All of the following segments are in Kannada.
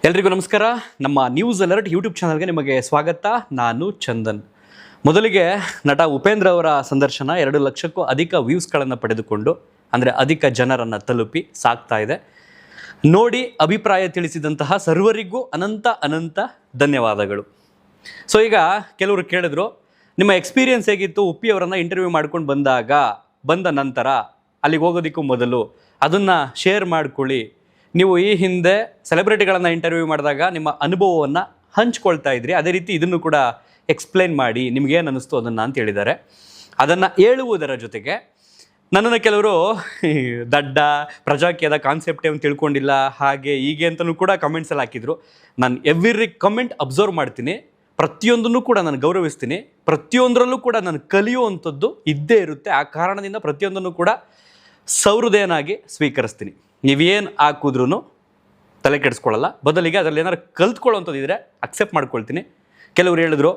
ಎಲ್ರಿಗೂ ನಮಸ್ಕಾರ. ನಮ್ಮ ನ್ಯೂಸ್ ಅಲರ್ಟ್ ಯೂಟ್ಯೂಬ್ ಚಾನಲ್ಗೆ ನಿಮಗೆ ಸ್ವಾಗತ. ನಾನು ಚಂದನ್. ಮೊದಲಿಗೆ ನಟ ಉಪೇಂದ್ರ ಅವರ ಸಂದರ್ಶನ 2 ಲಕ್ಷಕ್ಕೂ ಅಧಿಕ ವ್ಯೂಸ್ಗಳನ್ನು ಪಡೆದುಕೊಂಡು ಅಂದರೆ ಅಧಿಕ ಜನರನ್ನು ತಲುಪಿ ಸಾಕ್ತಾ ಇದೆ. ನೋಡಿ ಅಭಿಪ್ರಾಯ ತಿಳಿಸಿದಂತಹ ಸರ್ವರಿಗೂ ಅನಂತ ಧನ್ಯವಾದಗಳು. ಸೊ ಈಗ ಕೆಲವರು ಕೇಳಿದ್ರು, ನಿಮ್ಮ ಎಕ್ಸ್ಪೀರಿಯನ್ಸ್ ಹೇಗಿತ್ತು? ಉಪ್ಪಿ ಅವರನ್ನು ಇಂಟರ್ವ್ಯೂ ಮಾಡ್ಕೊಂಡು ಬಂದ ನಂತರ ಅಲ್ಲಿಗೆ ಹೋಗೋದಕ್ಕೂ ಮೊದಲು ಅದನ್ನು ಶೇರ್ ಮಾಡ್ಕೊಳ್ಳಿ. ನೀವು ಈ ಹಿಂದೆ ಸೆಲೆಬ್ರಿಟಿಗಳನ್ನು ಇಂಟರ್ವ್ಯೂ ಮಾಡಿದಾಗ ನಿಮ್ಮ ಅನುಭವವನ್ನು ಹಂಚ್ಕೊಳ್ತಾ ಇದ್ರಿ, ಅದೇ ರೀತಿ ಇದನ್ನು ಕೂಡ ಎಕ್ಸ್ಪ್ಲೇನ್ ಮಾಡಿ ನಿಮಗೇನು ಅನ್ನಿಸ್ತು ಅದನ್ನು ಅಂತ ಹೇಳಿದ್ದಾರೆ. ಅದನ್ನು ಹೇಳುವುದರ ಜೊತೆಗೆ ನನ್ನನ್ನು ಕೆಲವರು ದಡ್ಡ, ಪ್ರಜಾಕೀಯದ ಕಾನ್ಸೆಪ್ಟ್ ಏನು ತಿಳ್ಕೊಂಡಿಲ್ಲ, ಹಾಗೆ ಹೀಗೆ ಅಂತಲೂ ಕೂಡ ಕಮೆಂಟ್ಸಲ್ಲಿ ಹಾಕಿದರು. ನಾನು ಎವ್ರಿ ಕಮೆಂಟ್ ಅಬ್ಸರ್ವ್ ಮಾಡ್ತೀನಿ, ಪ್ರತಿಯೊಂದನ್ನು ಕೂಡ ನಾನು ಗೌರವಿಸ್ತೀನಿ, ಪ್ರತಿಯೊಂದರಲ್ಲೂ ಕೂಡ ನಾನು ಕಲಿಯುವಂಥದ್ದು ಇದ್ದೇ ಇರುತ್ತೆ. ಆ ಕಾರಣದಿಂದ ಪ್ರತಿಯೊಂದನ್ನು ಕೂಡ ಸಹೃದಯನಾಗಿ ಸ್ವೀಕರಿಸ್ತೀನಿ. ನೀವೇನು ಹಾಕಿದ್ರೂ ತಲೆ ಕೆಡಿಸ್ಕೊಳ್ಳಲ್ಲ, ಬದಲಿಗೆ ಅದರಲ್ಲಿ ಏನಾದ್ರು ಕಲ್ತ್ಕೊಳ್ಳೋವಂಥದ್ದು ಇದ್ದರೆ ಅಕ್ಸೆಪ್ಟ್ ಮಾಡ್ಕೊಳ್ತೀನಿ. ಕೆಲವರು ಹೇಳಿದ್ರು,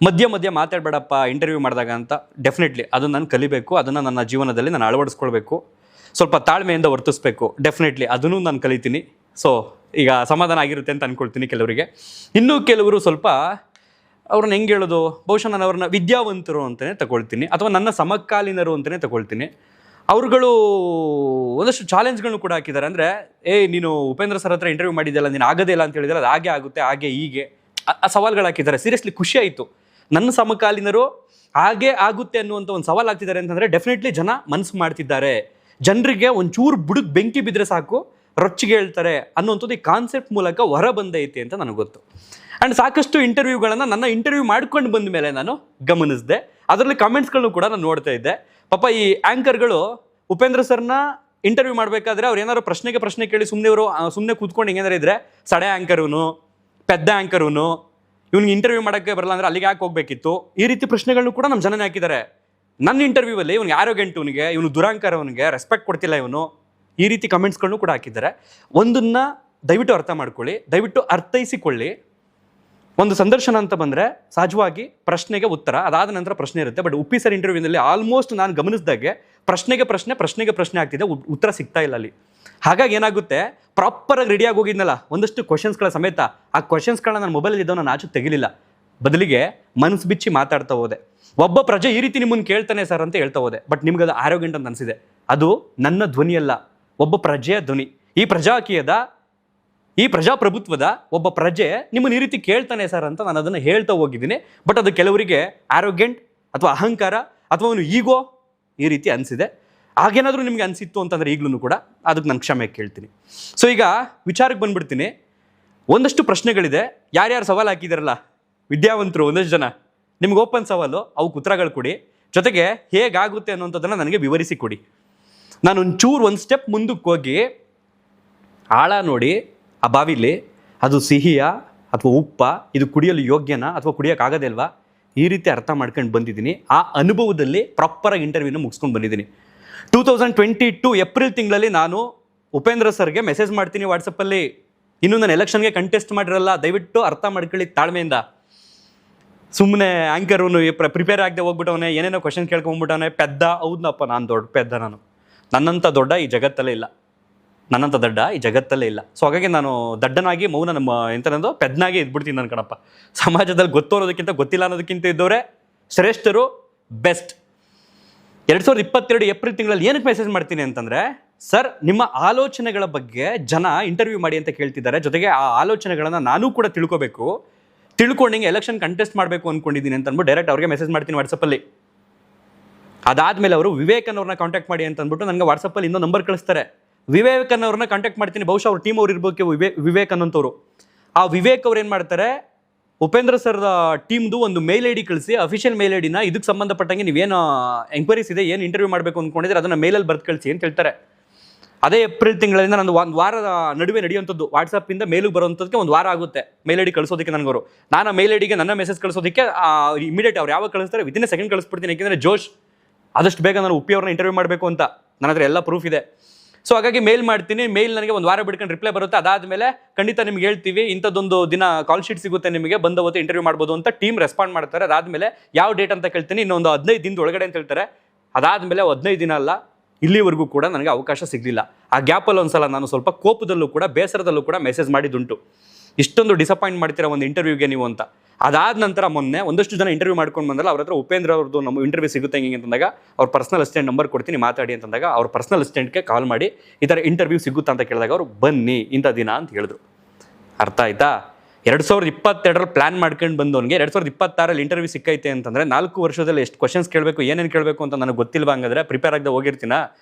ಮಧ್ಯ ಮಾತಾಡಬೇಡಪ್ಪ ಇಂಟರ್ವ್ಯೂ ಮಾಡಿದಾಗ ಅಂತ. ಡೆಫಿನೆಟ್ಲಿ ಅದನ್ನು ನಾನು ಕಲಿಬೇಕು, ಅದನ್ನು ನನ್ನ ಜೀವನದಲ್ಲಿ ನಾನು ಅಳವಡಿಸ್ಕೊಳ್ಬೇಕು, ಸ್ವಲ್ಪ ತಾಳ್ಮೆಯಿಂದ ವರ್ತಿಸ್ಬೇಕು. ಡೆಫಿನೆಟ್ಲಿ ಅದನ್ನು ನಾನು ಕಲಿತೀನಿ. ಸೊ ಈಗ ಸಮಾಧಾನ ಆಗಿರುತ್ತೆ ಅಂತ ಅಂದ್ಕೊಳ್ತೀನಿ ಕೆಲವರಿಗೆ. ಇನ್ನೂ ಕೆಲವರು ಸ್ವಲ್ಪ ಅವ್ರನ್ನ ಹೆಂಗೆ ಹೇಳೋದು, ಬಹುಶಃ ನಾನು ಅವ್ರನ್ನ ವಿದ್ಯಾವಂತರು ಅಂತಲೇ ತಗೊಳ್ತೀನಿ, ಅಥವಾ ನನ್ನ ಸಮಕಾಲೀನರು ಅಂತಲೇ ತಗೊಳ್ತೀನಿ. ಅವ್ರುಗಳು ಒಂದಷ್ಟು ಚಾಲೆಂಜ್ಗಳನ್ನು ಕೂಡ ಹಾಕಿದ್ದಾರೆ. ಅಂದರೆ ನೀನು ಉಪೇಂದ್ರ ಸರ್ ಹತ್ರ ಇಂಟರ್ವ್ಯೂ ಮಾಡಿದ್ದೆಲ್ಲ, ನೀನು ಆಗೋದೇ ಇಲ್ಲ ಅಂತ ಹೇಳಿದರೆ ಅದು ಹಾಗೆ ಆಗುತ್ತೆ, ಹಾಗೆ ಹೀಗೆ ಆ ಸವಾಲ್ಗಳು ಹಾಕಿದ್ದಾರೆ. ಸೀರಿಯಸ್ಲಿ ಖುಷಿ ಆಯಿತು. ನನ್ನ ಸಮಕಾಲೀನರು ಹಾಗೆ ಆಗುತ್ತೆ ಅನ್ನುವಂಥ ಒಂದು ಸವಾಲು ಹಾಕ್ತಿದ್ದಾರೆ ಅಂತಂದರೆ ಡೆಫಿನೆಟ್ಲಿ ಜನ ಮನಸ್ಸು ಮಾಡ್ತಿದ್ದಾರೆ. ಜನರಿಗೆ ಒಂಚೂರು ಬುಡಕ್ಕೆ ಬೆಂಕಿ ಬಿದ್ದರೆ ಸಾಕು ರೊಚ್ಚಿಗೆ ಹೇಳ್ತಾರೆ ಅನ್ನುವಂಥದ್ದು ಈ ಕಾನ್ಸೆಪ್ಟ್ ಮೂಲಕ ಹೊರ ಬಂದೈತಿ ಅಂತ ನನಗೆ ಗೊತ್ತು. ಆ್ಯಂಡ್ ಸಾಕಷ್ಟು ಇಂಟರ್ವ್ಯೂಗಳನ್ನು ನನ್ನ ಇಂಟರ್ವ್ಯೂ ಮಾಡ್ಕೊಂಡು ಬಂದ ಮೇಲೆ ನಾನು ಗಮನಿಸಿದೆ. ಅದರಲ್ಲಿ ಕಮೆಂಟ್ಸ್ಗಳನ್ನು ಕೂಡ ನಾನು ನೋಡ್ತಾ ಇದ್ದೆ. ಪಾಪ ಈ ಆ್ಯಂಕರ್ಗಳು ಉಪೇಂದ್ರ ಸರ್ನ ಇಂಟರ್ವ್ಯೂ ಮಾಡಬೇಕಾದ್ರೆ ಅವ್ರು ಏನಾದ್ರು ಪ್ರಶ್ನೆ ಕೇಳಿ ಸುಮ್ಮನೆ ಕೂತ್ಕೊಂಡು ಹಿಂಗೇನಾರು ಇದ್ರೆ, ಸಡೆ ಆ್ಯಂಕರ್ವನು, ಪೆದ್ದ ಆ್ಯಂಕರ್ವನು, ಇವ್ನಿಗೆ ಇಂಟರ್ವ್ಯೂ ಮಾಡೋಕ್ಕೆ ಬರಲ್ಲ ಅಂದರೆ ಅಲ್ಲಿಗೆ ಯಾಕೆ ಹೋಗಬೇಕಿತ್ತು, ಈ ರೀತಿ ಪ್ರಶ್ನೆಗಳನ್ನು ಕೂಡ ನಮ್ಮ ಜನನೇ ಹಾಕಿದ್ದಾರೆ. ನನ್ನ ಇಂಟರ್ವ್ಯೂವಲ್ಲಿ ಇವ್ನಿಗೆ ಆರೋಗ್ಯಂಟು, ಇವನು ದುರಾಂಕಾರ, ಅವನಿಗೆ ರೆಸ್ಪೆಕ್ಟ್ ಕೊಡ್ತಿಲ್ಲ ಇವನು, ಈ ರೀತಿ ಕಮೆಂಟ್ಸ್ಗಳನ್ನು ಕೂಡ ಹಾಕಿದ್ದಾರೆ. ಒಂದನ್ನು ದಯವಿಟ್ಟು ಅರ್ಥ ಮಾಡ್ಕೊಳ್ಳಿ, ದಯವಿಟ್ಟು ಅರ್ಥೈಸಿಕೊಳ್ಳಿ. ಒಂದು ಸಂದರ್ಶನ ಅಂತ ಬಂದರೆ ಸಹಜವಾಗಿ ಪ್ರಶ್ನೆಗೆ ಉತ್ತರ, ಅದಾದ ನಂತರ ಪ್ರಶ್ನೆ ಇರುತ್ತೆ. ಬಟ್ ಉಪ್ಪಿ ಸರ್ ಇಂಟರ್ವ್ಯೂನಲ್ಲಿ ಆಲ್ಮೋಸ್ಟ್ ನಾನು ಗಮನಿಸಿದಾಗೆ ಪ್ರಶ್ನೆಗೆ ಪ್ರಶ್ನೆ ಆಗ್ತಿದೆ, ಉತ್ತರ ಸಿಗ್ತಾ ಇಲ್ಲ ಅಲ್ಲಿ. ಹಾಗಾಗಿ ಏನಾಗುತ್ತೆ, ಪ್ರಾಪರಾಗಿ ರೆಡಿಯಾಗಿ ಹೋಗಿದ್ನಲ್ಲ ಒಂದಷ್ಟು ಕ್ವಶನ್ಸ್ಗಳ ಸಮೇತ, ಆ ಕ್ವಶನ್ಸ್ಗಳನ್ನ ನನ್ನ ಮೊಬೈಲಲ್ಲಿ ಇದ್ದವು ನಾನು ಆಚೆ ತೆಗಿಲಿಲ್ಲ. ಬದಲಿಗೆ ಮನಸ್ಸು ಬಿಚ್ಚಿ ಮಾತಾಡ್ತಾ ಹೋದೆ. ಒಬ್ಬ ಪ್ರಜೆ ಈ ರೀತಿ ನಿಮ್ಮನ್ನು ಕೇಳ್ತಾನೆ ಸರ್ ಅಂತ ಹೇಳ್ತಾ ಹೋದೆ. ಬಟ್ ನಿಮ್ಗೆ ಅದು ಆರೋಗ್ಯ ಅಂತ ಅನಿಸಿದೆ. ಅದು ನನ್ನ ಧ್ವನಿಯಲ್ಲ, ಒಬ್ಬ ಪ್ರಜೆಯ ಧ್ವನಿ. ಈ ಪ್ರಜಾಪ್ರಭುತ್ವದ ಒಬ್ಬ ಪ್ರಜೆ ನಿಮ್ಮನ್ನು ಈ ರೀತಿ ಕೇಳ್ತಾನೆ ಸರ್ ಅಂತ ನಾನು ಅದನ್ನು ಹೇಳ್ತಾ ಹೋಗಿದ್ದೀನಿ. ಬಟ್ ಅದು ಕೆಲವರಿಗೆ ಆರೋಗ್ಯಂಟ್ ಅಥವಾ ಅಹಂಕಾರ ಅಥವಾ ಅವನು ಈಗೋ ಈ ರೀತಿ ಅನಿಸಿದೆ. ಹಾಗೇನಾದರೂ ನಿಮಗೆ ಅನಿಸಿತ್ತು ಅಂತಂದರೆ ಈಗಲೂ ಕೂಡ ಅದಕ್ಕೆ ನಾನು ಕ್ಷಮೆ ಕೇಳ್ತೀನಿ. ಸೊ ಈಗ ವಿಚಾರಕ್ಕೆ ಬಂದುಬಿಡ್ತೀನಿ. ಒಂದಷ್ಟು ಪ್ರಶ್ನೆಗಳಿದೆ. ಯಾರ್ಯಾರು ಸವಾಲು ಹಾಕಿದಾರಲ್ಲ ವಿದ್ಯಾವಂತರು ಒಂದಷ್ಟು ಜನ, ನಿಮ್ಗೆ ಓಪನ್ ಸವಾಲು, ಅವಕ್ಕೆ ಉತ್ತರಗಳು ಕೊಡಿ. ಜೊತೆಗೆ ಹೇಗಾಗುತ್ತೆ ಅನ್ನೋಂಥದ್ದನ್ನು ನನಗೆ ವಿವರಿಸಿ ಕೊಡಿ. ನಾನು ಒಂದು ಸ್ಟೆಪ್ ಮುಂದಕ್ಕೆ ಹೋಗಿ ಆಳ ನೋಡಿ, ಆ ಬಾವಿಲಿ ಅದು ಸಿಹಿಯಾ ಅಥವಾ ಉಪ್ಪ, ಇದು ಕುಡಿಯಲು ಯೋಗ್ಯನಾ ಅಥವಾ ಕುಡಿಯೋಕ್ಕಾಗದೇ ಅಲ್ವಾ, ಈ ರೀತಿ ಅರ್ಥ ಮಾಡ್ಕೊಂಡು ಬಂದಿದ್ದೀನಿ. ಆ ಅನುಭವದಲ್ಲಿ ಪ್ರಾಪರಾಗಿ ಇಂಟರ್ವ್ಯೂನ ಮುಗಿಸ್ಕೊಂಡು ಬಂದಿದ್ದೀನಿ. 2022 ಏಪ್ರಿಲ್ ತಿಂಗಳಲ್ಲಿ ನಾನು ಉಪೇಂದ್ರ ಸರ್ಗೆ ಮೆಸೇಜ್ ಮಾಡ್ತೀನಿ ವಾಟ್ಸಪ್ಪಲ್ಲಿ, ಇನ್ನೂ ನಾನು ಎಲೆಕ್ಷನ್ಗೆ ಕಂಟೆಸ್ಟ್ ಮಾಡಿರಲ್ಲ, ದಯವಿಟ್ಟು ಅರ್ಥ ಮಾಡ್ಕೊಳ್ಳಿ ತಾಳ್ಮೆಯಿಂದ. ಸುಮ್ಮನೆ ಆ್ಯಂಕರ್ವನು ಪ್ರಿಪೇರ್ ಆಗದೆ ಹೋಗ್ಬಿಟ್ಟವನೇ, ಏನೇನೋ ಕ್ವಶನ್ ಕೇಳ್ಕೊಂಬಿಟ್ಟವನೇ, ಪೆದ್ದ. ಹೌದನಪ್ಪ, ನಾನು ದೊಡ್ಡ ಪೆದ್ದ. ನನ್ನಂಥ ದೊಡ್ಡ ಈ ಜಗತ್ತಲ್ಲೇ ಇಲ್ಲ. ಸೊ ಹಾಗಾಗಿ ನಾನು ದಡ್ಡನಾಗಿ ಮೌನ ಎಂತನದು ಪೆದ್ನಾಗಿ ಇದ್ಬಿಡ್ತೀನಿ ನನ್ನ ಕಣಪ್ಪ. ಸಮಾಜದಲ್ಲಿ ಗೊತ್ತು ಅನ್ನೋದಕ್ಕಿಂತ ಗೊತ್ತಿಲ್ಲ ಅನ್ನೋದಕ್ಕಿಂತ ಇದ್ದವರೇ ಶ್ರೇಷ್ಠರು, ಬೆಸ್ಟ್. 2022 ಏಪ್ರಿಲ್ ತಿಂಗಳಲ್ಲಿ ಏನಕ್ಕೆ ಮೆಸೇಜ್ ಮಾಡ್ತೀನಿ ಅಂತಂದರೆ, ಸರ್ ನಿಮ್ಮ ಆಲೋಚನೆಗಳ ಬಗ್ಗೆ ಜನ ಇಂಟರ್ವ್ಯೂ ಮಾಡಿ ಅಂತ ಕೇಳ್ತಿದ್ದಾರೆ. ಜೊತೆಗೆ ಆ ಆಲೋಚನೆಗಳನ್ನು ನಾನೂ ಕೂಡ ತಿಳ್ಕೊಂಡು ಎಲೆಕ್ಷನ್ ಕಂಟೆಸ್ಟ್ ಮಾಡಬೇಕು ಅಂದ್ಕೊಂಡಿದ್ದೀನಿ ಅಂತ ಅಂದ್ಬಿಟ್ಟು ಡೈರೆಕ್ಟ್ ಅವ್ರಿಗೆ ಮೆಸೇಜ್ ಮಾಡ್ತೀನಿ ವಾಟ್ಸಪ್ಪಲ್ಲಿ. ಅದಾದಮೇಲೆ ಅವರು ವಿವೇಕನ್ ಅವ್ರನ್ನ ಕಾಂಟ್ಯಾಕ್ಟ್ ಮಾಡಿ ಅಂತ ಅಂದ್ಬಿಟ್ಟು ನನಗೆ ವಾಟ್ಸಪ್ಪಲ್ಲಿ ಇನ್ನೂ ನಂಬರ್ ಕಳಿಸ್ತಾರೆ. ವಿವೇಕನ್ ಅವ್ರನ್ನ ಕಾಂಟ್ಯಾಕ್ಟ್ ಮಾಡ್ತೀನಿ. ಬಹುಶಃ ಅವ್ರ ಟೀಮ್ ಅವ್ರು ಇರ್ಬೇಕು, ವಿವೇಕ್ ಅನ್ನೋಂಥವ್ರು. ಆ ವಿವೇಕ್ ಅವ್ರು ಏನು ಮಾಡ್ತಾರೆ, ಉಪೇಂದ್ರ ಸರ್ ಟೀಮ್ದು ಒಂದು ಮೇಲ್ ಐ ಡಿ ಕಳಿಸಿ, ಅಫಿಷಿಯಲ್ ಮೇಲ್ ಐ ಡಿನ ಇದಕ್ಕೆ ಸಂಬಂಧಪಟ್ಟಂಗೆ ನೀವೇನು ಎಂಕ್ವೈರೀಸ್ ಇದೆ, ಏನು ಇಂಟರ್ವ್ಯೂ ಮಾಡಬೇಕು ಅಂದ್ಕೊಂಡಿದ್ರೆ ಅದನ್ನು ಮೇಲಲ್ಲಿ ಬರ್ದು ಕಳಿಸಿ ಅಂತ ಹೇಳ್ತಾರೆ. ಅದೇ ಏಪ್ರಿಲ್ ತಿಂಗಳಿಂದ ನಾನು ಒಂದು ವಾರದ ನಡುವೆ ನಡೆಯುವಂಥದ್ದು, ವಾಟ್ಸಪ್ಪಿಂದ ಮೇಲಿಗೆ ಬರುವಂಥದ್ದಕ್ಕೆ ಒಂದು ವಾರ ಆಗುತ್ತೆ ಮೇಲ್ ಐ ಡಿ ಕಳಿಸೋದಕ್ಕೆ ನನಗವರು. ನಾನು ಆ ಮೇಲ್ ಐ ಡಿಗೆ ನನ್ನ ಮೆಸೇಜ್ ಕಳಿಸೋದಕ್ಕೆ ಇಮಿಡಿಯೇಟ್ ಅವ್ರು ಯಾವಾಗ ಕಳಿಸ್ತಾರೆ ವಿದಿನ್ ಸೆಕೆಂಡ್ ಕಳಿಸ್ಬಿಡ್ತೀನಿ. ಯಾಕೆಂದರೆ ಜೋಶ್, ಆದಷ್ಟು ಬೇಗ ನಾನು ಉಪ್ಪಿ ಅವ್ರನ್ನ ಇಂಟರ್ವ್ಯೂ ಮಾಡಬೇಕು ಅಂತ ನನ್ನ ಹತ್ರ ಎಲ್ಲ ಪ್ರೂಫ್ ಇದೆ. ಸೊ ಹಾಗಾಗಿ ಮೇಲ್ ಮಾಡ್ತೀನಿ. ಮೇಲ್ ನನಗೆ ಒಂದು ವಾರ ಬಿಡ್ಕೊಂಡು ರಿಪ್ಲೈ ಬರುತ್ತೆ. ಅದಾದಮೇಲೆ ಖಂಡಿತ ನಿಮ್ಗೆ ಹೇಳ್ತೀವಿ, ಇಂಥದ್ದೊಂದು ದಿನ ಕಾಲ್ ಶೀಟ್ ಸಿಗುತ್ತೆ ನಿಮಗೆ, ಬಂದ ಹೊತ್ತು ಇಂಟರ್ವ್ಯೂ ಮಾಡ್ಬೋದು ಅಂತ ಟೀಮ್ ರೆಸ್ಪಾಂಡ್ ಮಾಡ್ತಾರೆ. ಅದಾದಮೇಲೆ ಯಾವ ಡೇಟ್ ಅಂತ ಕೇಳ್ತೀನಿ, ಇನ್ನೊಂದು 15 ದಿನದ ಒಳಗಡೆ ಅಂತ ಹೇಳ್ತಾರೆ. ಅದಾದಮೇಲೆ 15 ದಿನ ಅಲ್ಲ, ಇಲ್ಲಿವರೆಗೂ ಕೂಡ ನನಗೆ ಅವಕಾಶ ಸಿಗಲಿಲ್ಲ. ಆ ಗ್ಯಾಪಲ್ಲಿ ಒಂದ್ಸಲ ನಾನು ಸ್ವಲ್ಪ ಕೋಪದಲ್ಲೂ ಕೂಡ ಬೇಸರದಲ್ಲೂ ಕೂಡ ಮೆಸೇಜ್ ಮಾಡಿದ್ದುಂಟು. ಇಷ್ಟೊಂದು ಡಿಸಪಾಯಿಂಟ್ ಮಾಡ್ತೀರಾ ಒಂದು ಇಂಟರ್ವ್ಯೂಗೆ ನೀವು ಅಂತ. ಅದಾದ ನಂತರ ಮೊನ್ನೆ ಒಂದಷ್ಟು ಜನ ಇಂಟರ್ವ್ಯೂ ಮಾಡ್ಕೊಂಡು ಬಂದಲ್ಲ, ಅವ್ರ ಹತ್ರ ಉಪೇಂದ್ರ ಅವ್ರದ್ದು ನಮ್ಮ ಇಂಟರ್ವ್ಯೂ ಸಿಗುತ್ತೆ ಹಿಂಗೆ ಅಂತಂದಾಗ ಅವ್ರ ಪರ್ಸನಲ್ ಅಸಿಸ್ಟೆಂಟ್ ನಂಬರ್ ಕೊಡ್ತೀನಿ ಮಾತಾಡಿ ಅಂತಂದಾಗ ಅವ್ರ ಪರ್ಸನಲ್ ಅಸಿಸ್ಟೆಂಟ್ಗೆ ಕಾಲ್ ಮಾಡಿ ಈ ಥರ ಇಂಟರ್ವ್ಯೂ ಸಿಗುತ್ತಾ ಅಂತ ಕೇಳಿದಾಗ ಅವರು ಬನ್ನಿ ಇಂಥ ದಿನ ಅಂತ ಹೇಳಿದ್ರು. ಅರ್ಥ ಆಯ್ತಾ? 2022 ಪ್ಲಾನ್ ಮಾಡ್ಕೊಂಡು ಬಂದವನಿಗೆ 2026 ಇಂಟರ್ವ್ಯೂ ಸಿಕ್ಕೈತೆ ಅಂತಂದರೆ 4 ವರ್ಷದಲ್ಲಿ ಎಷ್ಟು ಕ್ವಶನ್ಸ್ ಕೇಳಬೇಕು, ಏನೇನು ಕೇಳಬೇಕು ಅಂತ ನನಗೆ ಗೊತ್ತಿಲ್ವಾ? ಹಂಗಾದ್ರೆ ಪ್ರಿಪೇರ್ ಆಗದೆ ಹೋಗಿರ್ತೀನ?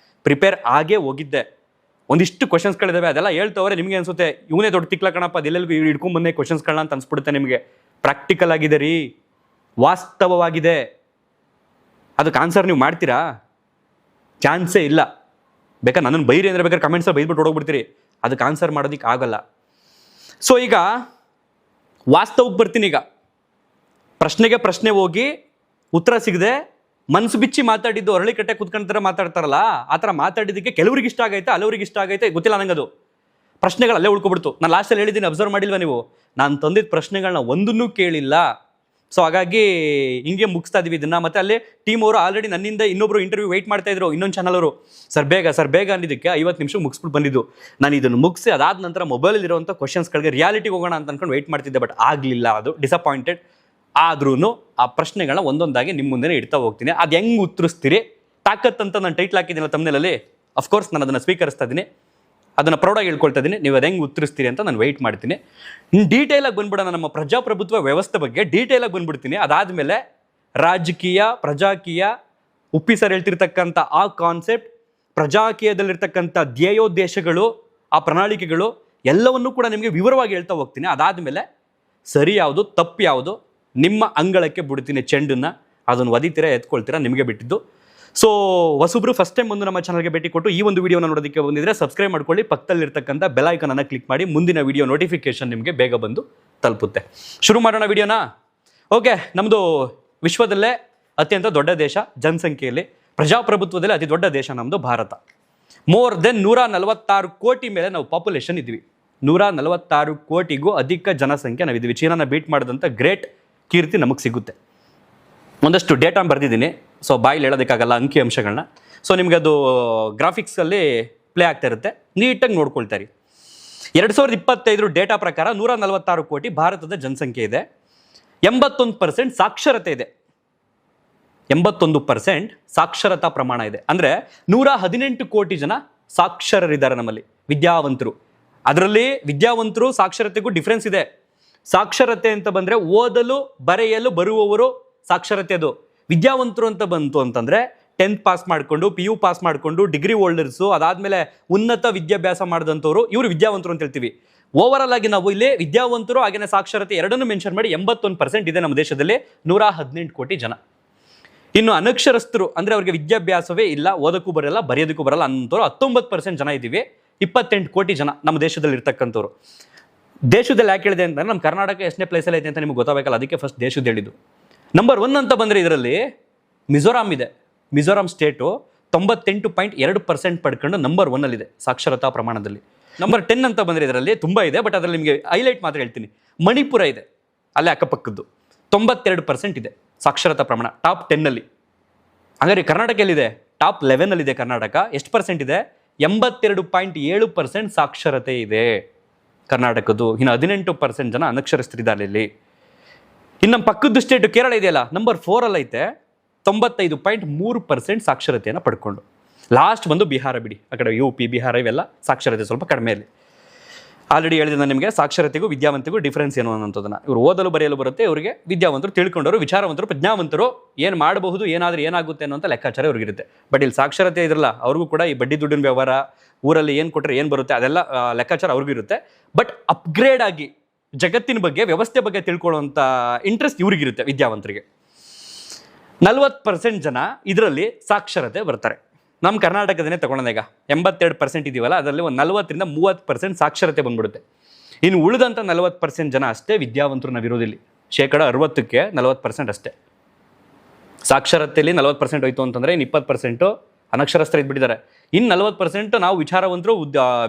ಪ್ರಿಪೇರ್ ಆಗೇ ಹೋಗಿದ್ದೆ. ಒಂದಿಷ್ಟು ಕ್ವಶನ್ಸ್ಗಳಿದ್ದಾವೆ, ಅದೆಲ್ಲ ಹೇಳ್ತವ್ರೆ ನಿಮಗೆ ಅನ್ಸುತ್ತೆ ಇವನೇ ದೊಡ್ಡ ತಿಕ್ಲ ಕಣಪ್ಪ, ಅದೆಲ್ಲರಿಗೂ ಹಿಡ್ಕೊಂಡ್ ಬಂದೇ ಕ್ವಶನ್ಸ್ಗಳನ್ನ ಅಂತ ಅನ್ಸ್ಬಿಡುತ್ತೆ ನಿಮಗೆ. ಪ್ರಾಕ್ಟಿಕಲ್ ಆಗಿದೆ ರೀ, ವಾಸ್ತವವಾಗಿದೆ. ಅದಕ್ಕೆ ಆನ್ಸರ್ ನೀವು ಮಾಡ್ತೀರಾ? ಚಾನ್ಸೇ ಇಲ್ಲ. ಬೇಕಾದ್ರೆ ನನ್ನನ್ನು ಬೈರಿ ಅಂದರೆ ಬೇಕಾದ್ರೆ ಕಮೆಂಟ್ಸಲ್ಲಿ ಬೈದ್ಬಿಟ್ಟು ಹೊಡೋಗ್ಬಿಡ್ತೀರಿ, ಅದಕ್ಕೆ ಆನ್ಸರ್ ಮಾಡೋದಕ್ಕೆ ಆಗಲ್ಲ. ಸೊ ಈಗ ವಾಸ್ತವಕ್ಕೆ ಬರ್ತೀನಿ. ಈಗ ಪ್ರಶ್ನೆಗೆ ಪ್ರಶ್ನೆ ಹೋಗಿ ಉತ್ತರ ಸಿಗದೆ ಮನಸ್ಸು ಬಿಚ್ಚಿ ಮಾತಾಡಿದ್ದು ಅರಳಿ ಕಟ್ಟೆ ಕುತ್ಕೊಂಡ್ತಾರೆ ಮಾತಾಡ್ತಾರಲ್ಲ, ಆ ಥರ ಮಾತಾಡಿದ್ದಕ್ಕೆ ಕೆಲವ್ರಿಗೆ ಇಷ್ಟ ಆಗೈತೆ, ಹಲವ್ರಿಗೆ ಇಷ್ಟ ಆಗೈತೆ, ಗೊತ್ತಿಲ್ಲ ನನಗದು. ಪ್ರಶ್ನೆಗಳು ಅಲ್ಲೇ ಉಳ್ಕೊಬಿಡ್ತು. ನಾನು ಲಾಸ್ಟಲ್ಲಿ ಹೇಳಿದ್ದೀನಿ, ಅಬ್ಸರ್ವ್ ಮಾಡಿಲ್ವ ನೀವು? ನಾನು ತಂದಿದ್ದ ಪ್ರಶ್ನೆಗಳನ್ನ ಒಂದನ್ನೂ ಕೇಳಿಲ್ಲ. ಸೊ ಹಾಗಾಗಿ ಹಿಂಗೆ ಮುಗಿಸ್ತಾ ಇದೀವಿ ಇದನ್ನು. ಮತ್ತು ಅಲ್ಲಿ ಟೀಮ್ ಅವರು ಆಲ್ರೆಡಿ ನನ್ನಿಂದ ಇನ್ನೊಬ್ಬರು ಇಂಟರ್ವ್ಯೂ ವೆಯ್ಟ್ ಮಾಡ್ತಾ ಇದ್ರು, ಇನ್ನೊಂದು ಚಾನಲ್ ಅವರು. ಸರ್ ಬೇಗ ಅಂದಿದ್ದಕ್ಕೆ 50 ನಿಮಿಷ ಮುಗಿಸ್ಬಿಟ್ಟು ಬಂದಿದ್ದು. ನಾನು ಇದನ್ನು ಮುಗಿಸಿ ಅದಾದ ನಂತರ ಮೊಬೈಲಲ್ಲಿರುವಂಥ ಕ್ವಶನ್ಸ್ಗಳಿಗೆ ರಿಯಾಲಿಟಿಗೆ ಹೋಗೋಣ ಅಂತ ಅನ್ಕೊಂಡು ವೆಯ್ಟ್ ಮಾಡ್ತಿದ್ದೆ. ಬಟ್ ಆಗಲಿಲ್ಲ, ಅದು ಡಿಸಪಾಯಿಂಟೆಡ್. ಆದ್ರೂ ಆ ಪ್ರಶ್ನೆಗಳನ್ನ ಒಂದೊಂದಾಗಿ ನಿಮ್ಮ ಮುಂದೆ ಇಡ್ತಾ ಹೋಗ್ತೀನಿ. ಅದು ಹೆಂಗೆ ಉತ್ತರಿಸ್ತೀರಿ ತಾಕತ್ ಅಂತ ನಾನು ಟೈಟ್ಲ್ ಹಾಕಿದ್ದೀನಲ್ಲ ತಮ್ಮನೇಲಲ್ಲಿ, ಅಫ್ಕೋರ್ಸ್ ನಾನು ಅದನ್ನು ಸ್ವೀಕರಿಸ್ತಾ ಇದ್ದೀನಿ, ಅದನ್ನು ಪ್ರೌಡಾಗಿ ಹೇಳ್ಕೊಳ್ತಾ ಇದ್ದೀನಿ. ನೀವು ಅದು ಹೆಂಗೆ ಉತ್ತರಿಸ್ತೀರಿ ಅಂತ ನಾನು ವೆಯ್ಟ್ ಮಾಡ್ತೀನಿ. ಡೀಟೇಲಾಗಿ ಬಂದ್ಬಿಡೋಣ, ನಮ್ಮ ಪ್ರಜಾಪ್ರಭುತ್ವ ವ್ಯವಸ್ಥೆ ಬಗ್ಗೆ ಡೀಟೇಲಾಗಿ ಬಂದ್ಬಿಡ್ತೀನಿ. ಅದಾದಮೇಲೆ ರಾಜಕೀಯ, ಪ್ರಜಾಕೀಯ, ಉಪ್ಪಿ ಸರ್ ಹೇಳ್ತಿರ್ತಕ್ಕಂಥ ಆ ಕಾನ್ಸೆಪ್ಟ್, ಪ್ರಜಾಕೀಯದಲ್ಲಿರ್ತಕ್ಕಂಥ ಧ್ಯೇಯೋದ್ದೇಶಗಳು, ಆ ಪ್ರಣಾಳಿಕೆಗಳು ಎಲ್ಲವನ್ನೂ ಕೂಡ ನಿಮಗೆ ವಿವರವಾಗಿ ಹೇಳ್ತಾ ಹೋಗ್ತೀನಿ. ಅದಾದಮೇಲೆ ಸರಿ ಯಾವುದು ತಪ್ಪು ಯಾವುದು ನಿಮ್ಮ ಅಂಗಳಕ್ಕೆ ಬಿಡ್ತೀನಿ ಚೆಂಡನ್ನ, ಅದನ್ನು ಒದಿತೀರಾ ಎತ್ಕೊಳ್ತೀರಾ ನಿಮಗೆ ಬಿಟ್ಟಿದ್ದು. ಸೊ ಹೊಸಬ್ರು ಫಸ್ಟ್ ಟೈಮ್ ಒಂದು ನಮ್ಮ ಚಾನಲ್ಗೆ ಭೇಟಿ ಕೊಟ್ಟು ಈ ಒಂದು ವಿಡಿಯೋನ ನೋಡೋದಕ್ಕೆ ಬಂದಿದ್ರೆ ಸಬ್ಸ್ಕ್ರೈಬ್ ಮಾಡ್ಕೊಳ್ಳಿ, ಪಕ್ಕದಲ್ಲಿರ್ತಕ್ಕಂಥ ಬೆಲ್ ಐಕಾನನ್ನು ಕ್ಲಿಕ್ ಮಾಡಿ, ಮುಂದಿನ ವಿಡಿಯೋ ನೋಟಿಫಿಕೇಶನ್ ನಿಮಗೆ ಬೇಗ ಬಂದು ತಲುಪುತ್ತೆ. ಶುರು ಮಾಡೋಣ ವಿಡಿಯೋನ. ಓಕೆ, ನಮ್ಮದು ವಿಶ್ವದಲ್ಲೇ ಅತ್ಯಂತ ದೊಡ್ಡ ದೇಶ, ಜನಸಂಖ್ಯೆಯಲ್ಲಿ ಪ್ರಜಾಪ್ರಭುತ್ವದಲ್ಲಿ ಅತಿ ದೊಡ್ಡ ದೇಶ ನಮ್ಮದು ಭಾರತ. ಮೋರ್ ದೆನ್ 146 ಕೋಟಿ ಮೇಲೆ ನಾವು ಪಾಪ್ಯುಲೇಷನ್ ಇದ್ವಿ. 146 ಕೋಟಿಗೂ ಅಧಿಕ ಜನಸಂಖ್ಯೆ ನಾವಿದ್ದೀವಿ. ಚೀನಾನ ಬೀಟ್ ಮಾಡಿದಂಥ ಗ್ರೇಟ್ ಕೀರ್ತಿ ನಮಗೆ ಸಿಗುತ್ತೆ. ಒಂದಷ್ಟು ಡೇಟಾ ಬರೆದಿದ್ದೀನಿ, ಸೊ ಬಾಯಲ್ಲಿ ಹೇಳೋದಕ್ಕಾಗಲ್ಲ ಅಂಕಿ ಅಂಶಗಳನ್ನ. ಸೊ ನಿಮಗೆ ಅದು ಗ್ರಾಫಿಕ್ಸಲ್ಲಿ ಪ್ಲೇ ಆಗ್ತಾ ಇರುತ್ತೆ, ನೀಟಾಗಿ ನೋಡ್ಕೊಳ್ತಾರೆ. 2025 ಡೇಟಾ ಪ್ರಕಾರ 146 ಕೋಟಿ ಭಾರತದ ಜನಸಂಖ್ಯೆ ಇದೆ. 81% ಸಾಕ್ಷರತೆ ಇದೆ. 81% ಸಾಕ್ಷರತಾ ಪ್ರಮಾಣ ಇದೆ. ಅಂದರೆ 118 ಕೋಟಿ ಜನ ಸಾಕ್ಷರರಿದ್ದಾರೆ ನಮ್ಮಲ್ಲಿ, ವಿದ್ಯಾವಂತರು. ಅದರಲ್ಲಿ ವಿದ್ಯಾವಂತರು ಸಾಕ್ಷರತೆಗೂ ಡಿಫ್ರೆನ್ಸ್ ಇದೆ. ಸಾಕ್ಷರತೆ ಅಂತ ಬಂದರೆ ಓದಲು ಬರೆಯಲು ಬರುವವರು ಸಾಕ್ಷರತೆ. ಅದು ವಿದ್ಯಾವಂತರು ಅಂತ ಬಂತು ಅಂತಂದರೆ 10th ಪಾಸ್ ಮಾಡಿಕೊಂಡು, PU ಪಾಸ್ ಮಾಡಿಕೊಂಡು, ಡಿಗ್ರಿ ಹೋಲ್ಡರ್ಸು, ಅದಾದಮೇಲೆ ಉನ್ನತ ವಿದ್ಯಾಭ್ಯಾಸ ಮಾಡಿದಂಥವ್ರು, ಇವರು ವಿದ್ಯಾವಂತರು ಅಂತ ಹೇಳ್ತೀವಿ. ಓವರಾಲ್ ಆಗಿ ನಾವು ಇಲ್ಲಿ ವಿದ್ಯಾವಂತರು ಹಾಗೆಯೇ ಸಾಕ್ಷರತೆ ಎರಡನ್ನೂ ಮೆನ್ಷನ್ ಮಾಡಿ 81% ಇದೆ ನಮ್ಮ ದೇಶದಲ್ಲಿ, 118 ಕೋಟಿ ಜನ. ಇನ್ನು ಅನಕ್ಷರಸ್ಥರು ಅಂದರೆ ಅವ್ರಿಗೆ ವಿದ್ಯಾಭ್ಯಾಸವೇ ಇಲ್ಲ, ಓದಕ್ಕೂ ಬರಲ್ಲ ಬರೆಯೋದಕ್ಕೂ ಬರಲ್ಲ ಅಂಥವ್ರು 19% ಜನ ಇದ್ದೀವಿ. 28 ಕೋಟಿ ಜನ ನಮ್ಮ ದೇಶದಲ್ಲಿ ಇರ್ತಕ್ಕಂಥವ್ರು. ದೇಶದಲ್ಲಿ ಯಾಕೆ ಹೇಳಿದೆ ಅಂತಂದ್ರೆ ನಮ್ಮ ಕರ್ನಾಟಕ ಎಷ್ಟನೇ ಪ್ಲೇಸಲ್ಲಿ ಐತೆ ಅಂತ ನಿಮ್ಗೆ ಗೊತ್ತಾಗಬೇಕಲ್ಲ, ಅದಕ್ಕೆ ಫಸ್ಟ್ ದೇಶದ ಹೇಳಿದ್ದು. ನಂಬರ್ 1 ಅಂತ ಬಂದರೆ ಇದರಲ್ಲಿ ಮಿಜೋರಾಂ ಇದೆ. ಮಿಜೋರಾಂ ಸ್ಟೇಟು 98.2% ಪಡ್ಕೊಂಡು ನಂಬರ್ 1ಅಲ್ಲಿದೆ ಸಾಕ್ಷರತಾ ಪ್ರಮಾಣದಲ್ಲಿ. ನಂಬರ್ 10 ಅಂತ ಬಂದರೆ ಇದರಲ್ಲಿ ತುಂಬ ಇದೆ, ಬಟ್ ಅದರಲ್ಲಿ ನಿಮಗೆ ಹೈಲೈಟ್ ಮಾತ್ರ ಹೇಳ್ತೀನಿ. ಮಣಿಪುರ ಇದೆ, ಅಲ್ಲೇ ಅಕ್ಕಪಕ್ಕದ್ದು, 92% ಇದೆ ಸಾಕ್ಷರತಾ ಪ್ರಮಾಣ, ಟಾಪ್ 10ಅಲ್ಲಿ. ಹಾಗಾದ್ರೆ ಕರ್ನಾಟಕ ಎಲ್ಲಿದೆ? ಟಾಪ್ 11ಅಲ್ಲಿದೆ ಕರ್ನಾಟಕ. ಎಷ್ಟು ಪರ್ಸೆಂಟ್ ಇದೆ? 82.7% ಸಾಕ್ಷರತೆ ಇದೆ ಕರ್ನಾಟಕದ್ದು. ಇನ್ನು 18% ಜನ ಅನಕ್ಷರಸ್ಥರಿದ್ದಾರೆ ಇಲ್ಲಿ. ಇನ್ನು ನಮ್ಮ ಪಕ್ಕದ ಸ್ಟೇಟು ಕೇರಳ ಇದೆಯಲ್ಲ, ನಂಬರ್ 4 ಐತೆ, 95.3% ಸಾಕ್ಷರತೆಯನ್ನು ಪಡ್ಕೊಂಡು. ಲಾಸ್ಟ್ ಬಂದು ಬಿಹಾರ ಬಿಡಿ, ಆ ಕಡೆ UP ಬಿಹಾರ ಇವೆಲ್ಲ ಸಾಕ್ಷರತೆ ಸ್ವಲ್ಪ ಕಡಿಮೆ ಇಲ್ಲಿ. ಆಲ್ರೆಡಿ ಹೇಳಿದೆ ನಾನು ನಿಮಗೆ, ಸಾಕ್ಷರತೆಗೂ ವಿದ್ಯಾವಂತಿಗೂ ಡಿಫ್ರೆನ್ಸ್ ಏನು ಅನ್ನೋಂಥದ್ದನ್ನು. ಇವರು ಓದಲು ಬರೆಯಲು ಬರುತ್ತೆ, ಇವರಿಗೆ ವಿದ್ಯಾವಂತರು, ತಿಳ್ಕೊಂಡವರು, ವಿಚಾರವಂತರು, ಪ್ರಜ್ಞಾವಂತರು, ಏನು ಮಾಡಬಹುದು ಏನಾದರೂ ಏನಾಗುತ್ತೆ ಅನ್ನೋಂಥ ಲೆಕ್ಕಾಚಾರ ಇವ್ರಿಗಿರುತ್ತೆ. ಬಟ್ ಇಲ್ಲಿ ಸಾಕ್ಷರತೆ ಇದ್ರಲ್ಲ, ಅವ್ರಿಗೂ ಕೂಡ ಈ ಬಡ್ಡಿ ದುಡ್ಡಿನ ವ್ಯವಹಾರ, ಊರಲ್ಲಿ ಏನು ಕೊಟ್ಟರೆ ಏನು ಬರುತ್ತೆ ಅದೆಲ್ಲ ಲೆಕ್ಕಾಚಾರ ಅವ್ರಿಗೂ ಇರುತ್ತೆ. ಬಟ್ ಅಪ್ಗ್ರೇಡ್ ಆಗಿ ಜಗತ್ತಿನ ಬಗ್ಗೆ, ವ್ಯವಸ್ಥೆ ಬಗ್ಗೆ ತಿಳ್ಕೊಳ್ಳುವಂಥ ಇಂಟ್ರೆಸ್ಟ್ ಇವ್ರಿಗಿರುತ್ತೆ ವಿದ್ಯಾವಂತರಿಗೆ. 40% ಜನ ಇದರಲ್ಲಿ ಸಾಕ್ಷರತೆ ಬರ್ತಾರೆ. ನಮ್ಮ ಕರ್ನಾಟಕದನ್ನೇ ತಗೊಳ್ಳೋಣ, ಈಗ 82% ಇದೀವಲ್ಲ, ಅದರಲ್ಲಿ ಒಂದು 40ರಿಂದ 30% ಸಾಕ್ಷರತೆ ಬಂದ್ಬಿಡುತ್ತೆ. ಇನ್ನು ಉಳಿದಂಥ 40% ಜನ ಅಷ್ಟೇ ವಿದ್ಯಾವಂತರು ನಾವಿರೋದಿಲ್ಲಿ. 60%ಕ್ಕೆ 40% ಅಷ್ಟೇ. ಸಾಕ್ಷರತೆಯಲ್ಲಿ 40% ಹೋಯ್ತು ಅಂತಂದರೆ ಇನ್ನು 20% ಅನಕ್ಷರಸ್ಥರು ಇದ್ಬಿಟ್ಟಿದ್ದಾರೆ. ಇನ್ನು 40% ನಾವು ವಿಚಾರವಂತರು,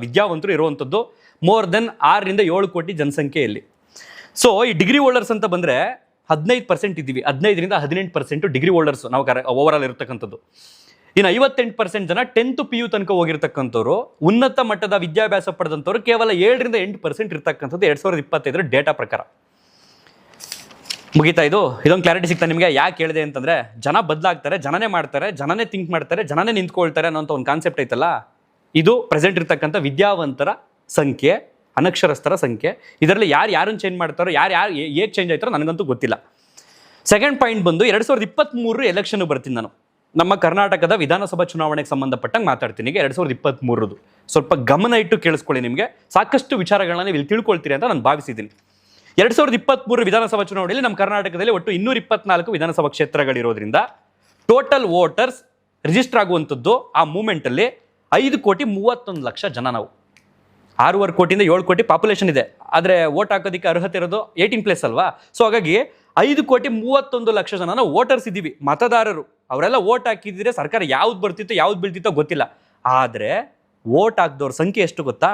ವಿದ್ಯಾವಂತರು ಇರುವಂಥದ್ದು ಮೋರ್ ದೆನ್ 6ರಿಂದ 7 ಕೋಟಿ ಜನಸಂಖ್ಯೆಯಲ್ಲಿ. ಸೊ ಈ ಡಿಗ್ರಿ ಹೋಲ್ಡರ್ಸ್ ಅಂತ ಬಂದರೆ 15% ಇದ್ದೀವಿ. 15ರಿಂದ 18% ಡಿಗ್ರಿ ಹೋಲ್ಡರ್ಸ್ ನಾವು ಓವರಾಲ್ ಇರತಕ್ಕಂಥದ್ದು. ಇನ್ನು 58% ಜನ 10th PU ತನಕ ಹೋಗಿರ್ತಕ್ಕಂಥವ್ರು, ಉನ್ನತ ಮಟ್ಟದ ವಿದ್ಯಾಭ್ಯಾಸ ಪಡೆದಂಥವ್ರು ಕೇವಲ 7-8% ಇರ್ತಕ್ಕಂಥದ್ದು 2025 ಡೇಟಾ ಪ್ರಕಾರ. ಮುಗಿತಾ ಇದೊಂದು ಕ್ಲಾರಿಟಿ ಸಿಗ್ತಾ ನಿಮಗೆ. ಯಾಕೆ ಹೇಳಿದೆ ಅಂತಂದ್ರೆ, ಜನ ಬದಲಾಗ್ತಾರೆ, ಜನನೇ ಮಾಡ್ತಾರೆ, ಜನನೇ ಥಿಂಕ್ ಮಾಡ್ತಾರೆ, ಜನನೇ ನಿಂತ್ಕೊಳ್ತಾರೆ ಅನ್ನೋಂಥ ಒಂದು ಕಾನ್ಸೆಪ್ಟ್ ಐತಲ್ಲ, ಇದು ಪ್ರೆಸೆಂಟ್ ಇರ್ತಕ್ಕಂಥ ವಿದ್ಯಾವಂತರ ಸಂಖ್ಯೆ, ಅನಕ್ಷರಸ್ಥರ ಸಂಖ್ಯೆ. ಇದರಲ್ಲಿ ಯಾರನ್ನು ಚೇಂಜ್ ಮಾಡ್ತಾರೋ, ಯಾರು ಹೇಗೆ ಚೇಂಜ್ ಆಯ್ತಾರೋ ನನಗಂತೂ ಗೊತ್ತಿಲ್ಲ. ಸೆಕೆಂಡ್ ಪಾಯಿಂಟ್ ಬಂದು 2023 ಎಲೆಕ್ಷನ್ ಬರ್ತೀನಿ ನಾನು. ನಮ್ಮ ಕರ್ನಾಟಕದ ವಿಧಾನಸಭಾ ಚುನಾವಣೆಗೆ ಸಂಬಂಧಪಟ್ಟಂಗೆ ಮಾತಾಡ್ತೀನಿ. ಈಗ 2023 ಸ್ವಲ್ಪ ಗಮನ ಇಟ್ಟು ಕೇಳಿಸ್ಕೊಳ್ಳಿ. ನಿಮಗೆ ಸಾಕಷ್ಟು ವಿಚಾರಗಳನ್ನ ನೀವು ಇಲ್ಲಿ ತಿಳ್ಕೊಳ್ತೀರಿ ಅಂತ ನಾನು ಭಾವಿಸಿದ್ದೀನಿ. 2023 ವಿಧಾನಸಭಾ ಚುನಾವಣೆಯಲ್ಲಿ ನಮ್ಮ ಕರ್ನಾಟಕದಲ್ಲಿ ಒಟ್ಟು 224 ವಿಧಾನಸಭಾ ಕ್ಷೇತ್ರಗಳಿರೋದ್ರಿಂದ ಟೋಟಲ್ ವೋಟರ್ಸ್ ರಿಜಿಸ್ಟರ್ ಆಗುವಂಥದ್ದು ಆ ಮೂಮೆಂಟಲ್ಲಿ 5,31,00,000 ಜನ. ನಾವು 6.5 ಕೋಟಿಯಿಂದ 7 ಕೋಟಿ ಪಾಪ್ಯುಲೇಷನ್ ಇದೆ. ಆದರೆ ವೋಟ್ ಹಾಕೋದಕ್ಕೆ ಅರ್ಹತೆ ಇರೋದು 18+ ಅಲ್ವಾ. ಸೊ ಹಾಗಾಗಿ 5,31,00,000 ಜನ ವೋಟರ್ಸ್ ಇದ್ದೀವಿ, ಮತದಾರರು. ಅವರೆಲ್ಲ ವೋಟ್ ಹಾಕಿದ್ರೆ ಸರ್ಕಾರ ಯಾವ್ದು ಬರ್ತಿತ್ತೋ ಯಾವ್ದು ಬೀಳ್ತಿತ್ತೋ ಗೊತ್ತಿಲ್ಲ. ಆದರೆ ವೋಟ್ ಹಾಕಿದವ್ರ ಸಂಖ್ಯೆ ಎಷ್ಟು ಗೊತ್ತಾ?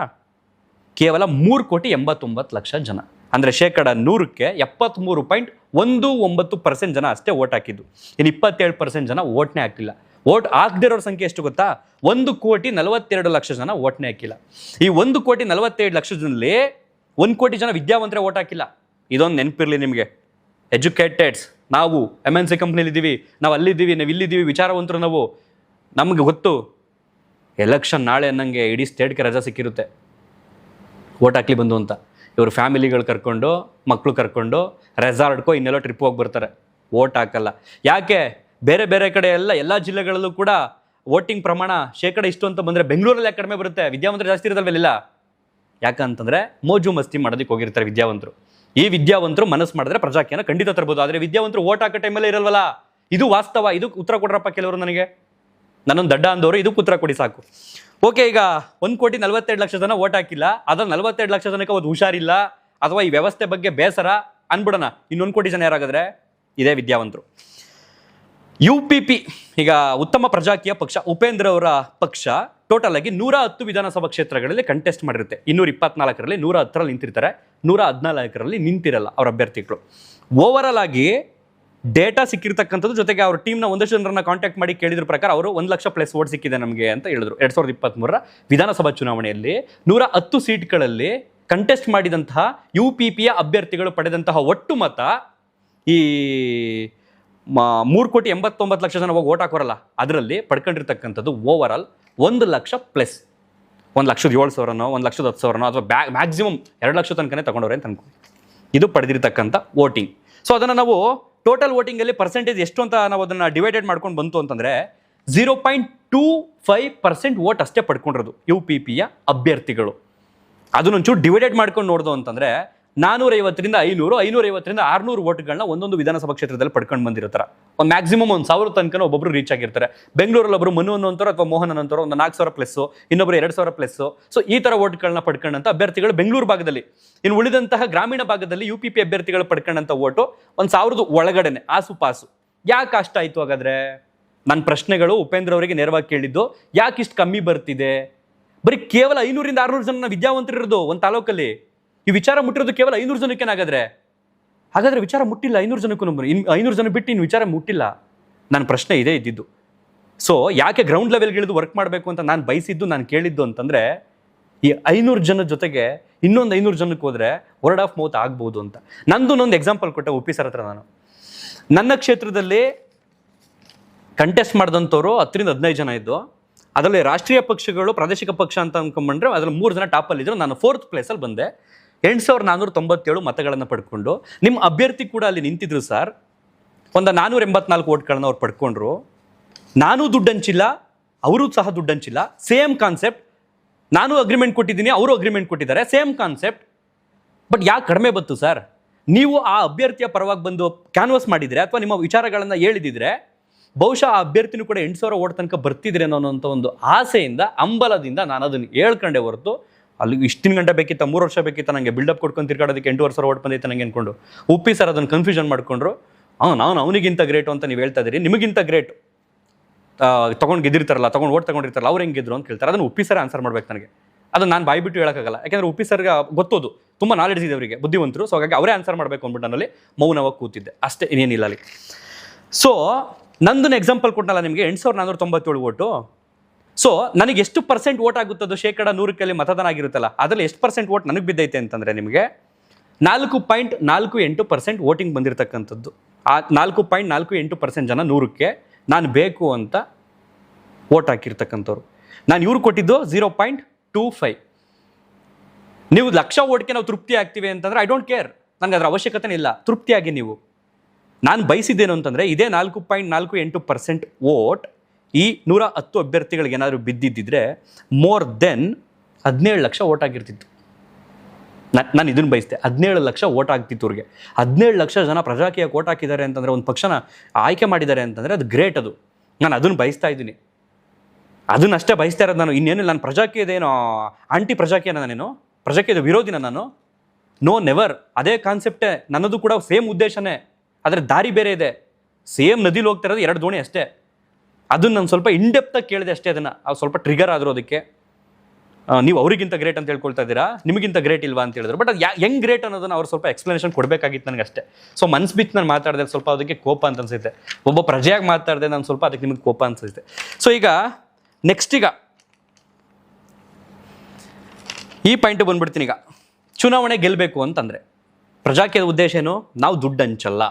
ಕೇವಲ 3,89,00,000 ಜನ. ಅಂದರೆ 100%ಕ್ಕೆ 73.19% ಜನ ಅಷ್ಟೇ ವೋಟ್ ಹಾಕಿದ್ದು. ಇನ್ನು 27% ಜನ ವೋಟ್ನೇ ಹಾಕಿಲ್ಲ. ವೋಟ್ ಹಾಕದಿರೋರ ಸಂಖ್ಯೆ ಎಷ್ಟು ಗೊತ್ತಾ? 1,42,00,000 ಜನ ವೋಟ್ನೇ ಹಾಕಿಲ್ಲ. ಈ 1,42,00,000 ಜನರಲ್ಲಿ 1 ಕೋಟಿ ಜನ ವಿದ್ಯಾವಂತರೇ ವೋಟ್ ಹಾಕಿಲ್ಲ. ಇದೊಂದು ನೆನಪಿರಲಿ ನಿಮಗೆ. ಎಜುಕೇಟೆಡ್ಸ್ ನಾವು MNC ಕಂಪ್ನಿಲಿದ್ದೀವಿ, ನಾವು ಅಲ್ಲಿದ್ದೀವಿ, ನಾವು ಇಲ್ಲಿದ್ದೀವಿ, ವಿಚಾರವಂತರು ನಾವು. ನಮಗೆ ಗೊತ್ತು ಎಲೆಕ್ಷನ್ ನಾಳೆ ಅನ್ನಂಗೆ ಇಡೀ ಸ್ಟೇಟ್ಗೆ ರಜಾ ಸಿಕ್ಕಿರುತ್ತೆ ವೋಟ್ ಹಾಕ್ಲಿ ಬಂದು ಅಂತ. ಇವರು ಫ್ಯಾಮಿಲಿಗಳು ಕರ್ಕೊಂಡು, ಮಕ್ಕಳು ಕರ್ಕೊಂಡು ರೆಸಾರ್ಟ್ಗೋ ಇನ್ನೆಲ್ಲೋ ಟ್ರಿಪ್ ಹೋಗಿ ಬರ್ತಾರೆ, ವೋಟ್ ಹಾಕಲ್ಲ. ಯಾಕೆ? ಬೇರೆ ಬೇರೆ ಕಡೆ ಎಲ್ಲ ಜಿಲ್ಲೆಗಳಲ್ಲೂ ಕೂಡ ವೋಟಿಂಗ್ ಪ್ರಮಾಣ 1% ಇಷ್ಟು ಅಂತ ಬಂದರೆ ಬೆಂಗಳೂರಲ್ಲಿ ಯಾಕೆ ಕಡಿಮೆ ಬರುತ್ತೆ? ವಿದ್ಯಾವಂತರು ಜಾಸ್ತಿ ಇರೋದಲ್ವೆಲ್ಲ. ಯಾಕಂತಂದರೆ ಮೋಜು ಮಸ್ತಿ ಮಾಡೋದಕ್ಕೆ ಹೋಗಿರ್ತಾರೆ ವಿದ್ಯಾವಂತರು. ಈ ವಿದ್ಯಾವಂತರು ಮನಸ್ಸು ಮಾಡಿದ್ರೆ ಪ್ರಜಾಕಿಯನ್ನು ಖಂಡಿತ ತರ್ಬೋದು. ಆದರೆ ವಿದ್ಯಾವಂತರು ವೋಟ್ ಹಾಕೋ ಟೈಮಲ್ಲೇ ಇರಲ್ವಲ್ಲ. ಇದು ವಾಸ್ತವ. ಇದಕ್ಕೆ ಉತ್ತರ ಕೊಡ್ರಪ್ಪ ಕೆಲವರು. ನನ್ನೊಂದು ದಡ್ಡ ಅಂದವರು ಇದಕ್ಕೆ ಉತ್ತರ ಕೊಡಿ ಸಾಕು. ಓಕೆ, ಈಗ 1,42,00,000 ಜನ ವೋಟ್ ಹಾಕಿಲ್ಲ. ಅದ್ರಲ್ಲಿ 42,00,000 ಜನಕ್ಕೆ ಒಂದು ಹುಷಾರಿಲ್ಲ ಅಥವಾ ಈ ವ್ಯವಸ್ಥೆ ಬಗ್ಗೆ ಬೇಸರ ಅನ್ಬಿಡೋಣ. ಇನ್ನೊಂದು ಕೋಟಿ ಜನ ಯಾರಾಗಿದ್ರೆ ಇದೇ ವಿದ್ಯಾವಂತರು. UPP ಈಗ ಉತ್ತಮ ಪ್ರಜಾಕೀಯ ಪಕ್ಷ, ಉಪೇಂದ್ರ ಅವರ ಪಕ್ಷ ಟೋಟಲ್ ಆಗಿ 110 ವಿಧಾನಸಭಾ ಕ್ಷೇತ್ರಗಳಲ್ಲಿ ಕಂಟೆಸ್ಟ್ ಮಾಡಿರುತ್ತೆ. 224ರಲ್ಲಿ 110ರಲ್ಲಿ ನಿಂತಿರ್ತಾರೆ, 114ರಲ್ಲಿ ನಿಂತಿರಲ್ಲ ಅವರ ಅಭ್ಯರ್ಥಿಗಳು. ಓವರ್ ಆಗಿ ಡೇಟಾ ಸಿಕ್ಕಿರ್ತಕ್ಕಂಥದ್ದು, ಜೊತೆಗೆ ಅವ್ರ ಟೀಮ್ನ ಒಂದಷ್ಟು ಜನರನ್ನ ಕಾಂಟ್ಯಾಕ್ಟ್ ಮಾಡಿ ಕೇಳಿದ್ರ ಪ್ರಕಾರ ಅವರು 1,00,000+ ವೋಟ್ ಸಿಕ್ಕಿದೆ ನಮಗೆ ಅಂತ ಹೇಳಿದ್ರು. 2023 ವಿಧಾನಸಭಾ ಚುನಾವಣೆಯಲ್ಲಿ 110 ಸೀಟ್ಗಳಲ್ಲಿ ಕಂಟೆಸ್ಟ್ ಮಾಡಿದಂತಹ UPPಯ ಅಭ್ಯರ್ಥಿಗಳು ಪಡೆದಂತಹ ಒಟ್ಟು ಮತ ಈ 3,89,00,000 ಜನ ಹೋಗಿ ವೋಟ್ ಹಾಕೋರಲ್ಲ, ಅದರಲ್ಲಿ ಪಡ್ಕೊಂಡಿರ್ತಕ್ಕಂಥದ್ದು ಓವರ್ ಆಲ್ 1,00,000+. 1,07,000 1,10,000 ಅಥವಾ ಮ್ಯಾಕ್ಸಿಮಮ್ 2,00,000 ತನಕನೇ ತಗೊಂಡವ್ರೆ ಅಂತ ಅನ್ಕೊಳ್ಳಿ. ಇದು ಪಡೆದಿರ್ತಕ್ಕಂಥ ವೋಟಿಂಗ್. ಸೊ ಅದನ್ನು ನಾವು ಟೋಟಲ್ ವೋಟಿಂಗಲ್ಲಿ ಪರ್ಸೆಂಟೇಜ್ ಎಷ್ಟು ಅಂತ ನಾವು ಅದನ್ನು ಡಿವೈಡೆಡ್ ಮಾಡ್ಕೊಂಡು ಬಂತು ಅಂತಂದರೆ 0.25% ವೋಟ್ ಅಷ್ಟೇ ಪಡ್ಕೊಂಡಿರೋದು UPPಯ ಅಭ್ಯರ್ಥಿಗಳು. ಅದನ್ನೊಂಚೂರು ಡಿವೈಡೆಡ್ ಮಾಡ್ಕೊಂಡು ನೋಡ್ದು ಅಂತಂದರೆ 450ರಿಂದ 500, 550ರಿಂದ 600 ವೋಟ್ಗಳನ್ನ ಒಂದೊಂದು ವಿಧಾನಸಭಾ ಕ್ಷೇತ್ರದಲ್ಲಿ ಪಡ್ಕೊಂಡು ಬಂದಿರ್ತಾರೆ. ಒಂದು ಮ್ಯಾಕ್ಸಿಮಮ್ 1,000 ತನಕ ಒಬ್ಬೊಬ್ರು ರೀಚ್ ಆಗಿರ್ತಾರೆ. ಬೆಂಗಳೂರಲ್ಲಿ ಒಬ್ಬರು ಮನು ಅನ್ನೋಂಥವ್ರು ಅಥವಾ ಮೋಹನ್ ಅನ್ನೋಂಥವ್ರು ಒಂದು 4,000+, ಇನ್ನೊಬ್ಬರು 2,000+. ಸೊ ಈ ಥರ ವೋಟ್ಗಳನ್ನ ಪಡ್ಕೊಂಡಂಥ ಅಭ್ಯರ್ಥಿಗಳು ಬೆಂಗಳೂರು ಭಾಗದಲ್ಲಿ. ಇನ್ನು ಉಳಿದಂತಹ ಗ್ರಾಮೀಣ ಭಾಗದಲ್ಲಿ UPP ಅಭ್ಯರ್ಥಿಗಳು ಪಡ್ಕೊಂಡಂಥ ವೋಟು 1,000 ಒಳಗಡೆನೆ ಆಸುಪಾಸು. ಯಾಕೆ ಅಷ್ಟಾಯಿತು ಹಾಗಾದರೆ? ನನ್ನ ಪ್ರಶ್ನೆಗಳು ಉಪೇಂದ್ರ ಅವರಿಗೆ ನೇರವಾಗಿ ಕೇಳಿದ್ದು, ಯಾಕೆ ಇಷ್ಟು ಕಮ್ಮಿ ಬರ್ತಿದೆ? ಬರೀ ಕೇವಲ 500ರಿಂದ 600 ಜನ ವಿದ್ಯಾವಂತರಿರೋದು ಒಂದು ತಾಲೂಕಲ್ಲಿ. ಈ ವಿಚಾರ ಮುಟ್ಟಿರೋದು ಕೇವಲ 500 ಜನಕ್ಕೇನಾಗಾದ್ರೆ? ಹಾಗಾದ್ರೆ ವಿಚಾರ ಮುಟ್ಟಿಲ್ಲ 500 ಜನಕ್ಕೂ. 500 ಜನ ಬಿಟ್ಟು ಇನ್ನು ವಿಚಾರ ಮುಟ್ಟಿಲ್ಲ. ನನ್ನ ಪ್ರಶ್ನೆ ಇದೇ ಇದ್ದಿದ್ದು. ಸೊ ಯಾಕೆ ಗ್ರೌಂಡ್ ಲೆವೆಲ್ಗೆ ಇಳಿದು ವರ್ಕ್ ಮಾಡಬೇಕು ಅಂತ ನಾನು ಬಯಸಿದ್ದು, ನಾನು ಕೇಳಿದ್ದು ಅಂತಂದರೆ, ಈ 500 ಜನ ಜೊತೆಗೆ ಇನ್ನೊಂದು 500 ಜನಕ್ಕೆ ಹೋದರೆ ವರ್ಡ್ ಆಫ್ ಮೌತ್ ಆಗ್ಬೋದು ಅಂತ. ನಂದು ಎಕ್ಸಾಂಪಲ್ ಕೊಟ್ಟೆ UP ಸರ್ ಹತ್ರ. ನಾನು ನನ್ನ ಕ್ಷೇತ್ರದಲ್ಲಿ ಕಂಟೆಸ್ಟ್ ಮಾಡಿದಂಥವ್ರು 10ರಿಂದ 15 ಜನ ಇದ್ದು, ಅದರಲ್ಲಿ ರಾಷ್ಟ್ರೀಯ ಪಕ್ಷಗಳು, ಪ್ರಾದೇಶಿಕ ಪಕ್ಷ ಅಂತ ಅನ್ಕೊಂಡ್ರೆ ಅದರಲ್ಲಿ 3 ಜನ ಟಾಪಲ್ಲಿದ್ದರು. ನಾನು 4th ಪ್ಲೇಸಲ್ಲಿ ಬಂದೆ. 8,497 ಮತಗಳನ್ನು ಪಡ್ಕೊಂಡು. ನಿಮ್ಮ ಅಭ್ಯರ್ಥಿ ಕೂಡ ಅಲ್ಲಿ ನಿಂತಿದ್ರು ಸರ್. ಒಂದು 484 ವೋಟ್ಗಳನ್ನ ಅವ್ರು ಪಡ್ಕೊಂಡ್ರು. ನಾನು ದುಡ್ಡು ಹಂಚಿಲ್ಲ, ಅವರು ಸಹ ದುಡ್ಡು ಹಂಚಿಲ್ಲ. Same concept. ನಾನು ಅಗ್ರಿಮೆಂಟ್ ಕೊಟ್ಟಿದ್ದೀನಿ, ಅವರು ಅಗ್ರಿಮೆಂಟ್ ಕೊಟ್ಟಿದ್ದಾರೆ. Same concept. ಬಟ್ ಯಾಕೆ ಕಡಿಮೆ ಬಂತು ಸರ್? ನೀವು ಆ ಅಭ್ಯರ್ಥಿಯ ಪರವಾಗಿ ಬಂದು ಕ್ಯಾನ್ವಸ್ ಮಾಡಿದರೆ ಅಥವಾ ನಿಮ್ಮ ವಿಚಾರಗಳನ್ನು ಹೇಳಿದಿದ್ರೆ ಬಹುಶಃ ಆ ಅಭ್ಯರ್ಥಿನೂ ಕೂಡ 8,000 ವೋಟ್ ತನಕ ಬರ್ತಿದ್ರೆ ಅನ್ನೋಂಥ ಒಂದು ಆಸೆಯಿಂದ, ಅಂಬಲದಿಂದ ನಾನು ಅದನ್ನು ಹೇಳ್ಕೊಂಡೆ ಹೊರತು ಅಲ್ಲಿ ಇಷ್ಟಿನ ಗಂಟೆ ಬೇಕಿತ್ತ, 3 ವರ್ಷ ಬೇಕಿತ್ತ ನನಗೆ ಬಿಲ್ಡಪ್ ಕೊಡ್ಕೊಂಡು ತಿರ್ಗಾಡೋದಕ್ಕೆ 8,500 ವೋಟ್ ಬಂದೈತೆ ನನಗೆ ಅಂದ್ಕೊಂಡು. UP ಸರ್ ಅದನ್ನು ಕನ್ಫ್ಯೂಷನ್ ಮಾಡ್ಕೊಂಡ್ರು. ನಾನು ಅವನಿಗಿಂತ ಗ್ರೇಟು ಅಂತ ನೀವು ಹೇಳ್ತಾ ಇದ್ದೀರಿ. ನಿಮಗಿಂತ ಗ್ರೇಟ್ ತೊಗೊಂಡು ಗೆದ್ದಿರ್ತಾರಲ್ಲ, ಓಟ್ ತೊಗೊಂಡಿರ್ತಾರಲ್ಲ, ಅವ್ರು ಹೆಂಗಿದ್ರು ಅಂತ ಕೇಳ್ತಾರೆ. ಅದನ್ನು UP ಸರ್ ಆನ್ಸರ್ ಮಾಡ್ಬೇಕು ನನಗೆ. ಅದನ್ನು ನಾನು ಬಾಯ್ಬಿಟ್ಟು ಹೇಳೋಕ್ಕಾಗಲ್ಲ. ಯಾಕೆಂದರೆ UP ಸರ್ಗೆ ಗೊತ್ತೋದು, ತುಂಬ ನಾಲೆಡ್ಜ್ ಇದೆ ಅವರಿಗೆ, ಬುದ್ಧಿವಂತರು. ಸೊ ಹಾಗಾಗಿ ಅವರೇ ಆನ್ಸರ್ ಮಾಡಬೇಕು ಅಂದ್ಬಿಟ್ಟು ನನ್ನಲ್ಲಿ ಮೌನವಾಗಿ ಕೂತಿದ್ದೆ ಅಷ್ಟೇ, ಇನ್ನೇನಿಲ್ಲ ಅಲ್ಲಿ. ಸೊ ನಂದನ್ನು ಎಕ್ಸಾಂಪಲ್ ಕೊಟ್ಟನಲ್ಲ ನಿಮಗೆ 8497 ಓಟು. ಸೊ ನನಗೆ ಎಷ್ಟು ಪರ್ಸೆಂಟ್ ಓಟ್ ಆಗುತ್ತದೋ ಶೇಕಡ 100ಕ್ಕೆ ಮತದಾನ ಆಗಿರುತ್ತಲ್ಲ, ಅದರಲ್ಲಿ ಎಷ್ಟು ಪರ್ಸೆಂಟ್ ಓಟ್ ನನಗೆ ಬಿದ್ದೈತೆ ಅಂತಂದರೆ ನಿಮಗೆ 4.48% ವೋಟಿಂಗ್ ಬಂದಿರತಕ್ಕಂಥದ್ದು. ಆ 4.48% ಜನ 100ಕ್ಕೆ ನಾನು ಬೇಕು ಅಂತ ವೋಟ್ ಹಾಕಿರ್ತಕ್ಕಂಥವ್ರು. ನಾನು ಇವ್ರು ಕೊಟ್ಟಿದ್ದು 0.25. ನೀವು ಲಕ್ಷ ಓಟ್ಗೆ ನಾವು ತೃಪ್ತಿ ಆಗ್ತೀವಿ ಅಂತಂದರೆ ಐ ಡೋಂಟ್ ಕೇರ್, ನನಗೆ ಅದರ ಅವಶ್ಯಕತೆ ಇಲ್ಲ. ತೃಪ್ತಿಯಾಗಿ ನೀವು, ನಾನು ಬಯಸಿದ್ದೇನು ಅಂತಂದರೆ ಇದೇ 4.48% ವೋಟ್ ಈ 110 ಅಭ್ಯರ್ಥಿಗಳಿಗೆ ಏನಾದರೂ ಬಿದ್ದಿದ್ದಿದ್ರೆ ಮೋರ್ ದೆನ್ 17 ಲಕ್ಷ ವೋಟ್ ಆಗಿರ್ತಿತ್ತು. ನಾನು ಇದನ್ನು ಬಯಸಿದೆ, 17 ಲಕ್ಷ ವೋಟ್ ಆಗ್ತಿತ್ತು ಅವ್ರಿಗೆ. 17 ಲಕ್ಷ ಜನ ಪ್ರಜಾಕೀಯಕ್ಕೆ ವೋಟ್ ಹಾಕಿದ್ದಾರೆ ಅಂತಂದರೆ, ಒಂದು ಪಕ್ಷನ ಆಯ್ಕೆ ಮಾಡಿದ್ದಾರೆ ಅಂತಂದರೆ ಅದು ಗ್ರೇಟ್. ಅದು ನಾನು ಅದನ್ನು ಬಯಸ್ತಾ ಇದ್ದೀನಿ, ಅದನ್ನಷ್ಟೇ ಬಯಸ್ತಾ ಇರೋದು ನಾನು. ಇನ್ನೇನು ನಾನು ಪ್ರಜಾಕೀಯದೇನೋ ಆಂಟಿ ಪ್ರಜಾಕೀಯನ, ನಾನೇನು ಪ್ರಜಾಕೀಯದ ವಿರೋಧಿನ ನಾನು? No, never. ಅದೇ ಕಾನ್ಸೆಪ್ಟೇ ನನ್ನದು ಕೂಡ, ಸೇಮ್ ಉದ್ದೇಶನೇ, ಆದರೆ ದಾರಿ ಬೇರೆ ಇದೆ. ಸೇಮ್ ನದಿಲಿ ಹೋಗ್ತಾ ಇರೋದು 2 ದೋಣಿ ಅಷ್ಟೇ. ಅದನ್ನು ನಾನು ಸ್ವಲ್ಪ ಇನ್ಡೆಪ್ತಾಗಿ ಕೇಳಿದೆ ಅಷ್ಟೇ. ಅದನ್ನು ಸ್ವಲ್ಪ ಟ್ರಿಗರ್ ಆದರೂ ಅದಕ್ಕೆ ನೀವು ಅವರಿಗಿಂತ ಗ್ರೇಟ್ ಅಂತ ಹೇಳ್ಕೊಳ್ತಾ ಇದ್ದೀರಾ, ನಿಮಗಿಂತ ಗ್ರೇಟ್ ಇಲ್ವಾ ಅಂತ ಹೇಳಿದ್ರು. ಬಟ್ ಅದು ಹೆಂಗ್ ಗ್ರೇಟ್ ಅನ್ನೋದನ್ನು ಅವ್ರು ಸ್ವಲ್ಪ ಎಕ್ಸ್ಪ್ಲನೇಷನ್ ಕೊಡಬೇಕಾಗಿತ್ತು ನನಗೆ ಅಷ್ಟೇ. ಸೊ ಮನ್ಸು ಬಿಟ್ಟು ನಾನು ಮಾತಾಡಿದೆ, ಸ್ವಲ್ಪ ಅದಕ್ಕೆ ಕೋಪ ಅಂತ ಅನ್ಸುತ್ತೆ. ಒಬ್ಬ ಪ್ರಜೆಯಾಗಿ ಮಾತಾಡಿದೆ ನಾನು, ಸ್ವಲ್ಪ ಅದಕ್ಕೆ ನಿಮಗೆ ಕೋಪ ಅನ್ಸುತ್ತೆ. ಸೊ ಈಗ ನೆಕ್ಸ್ಟ್ ಈ ಪಾಯಿಂಟ್ ಬಂದ್ಬಿಡ್ತೀನಿ. ಈಗ ಚುನಾವಣೆ ಗೆಲ್ಲಬೇಕು ಅಂತಂದರೆ ಪ್ರಜಾಕೀಯದ ಉದ್ದೇಶ ಏನು? ನಾವು ದುಡ್ಡು ಹಂಚಲ್ಲ,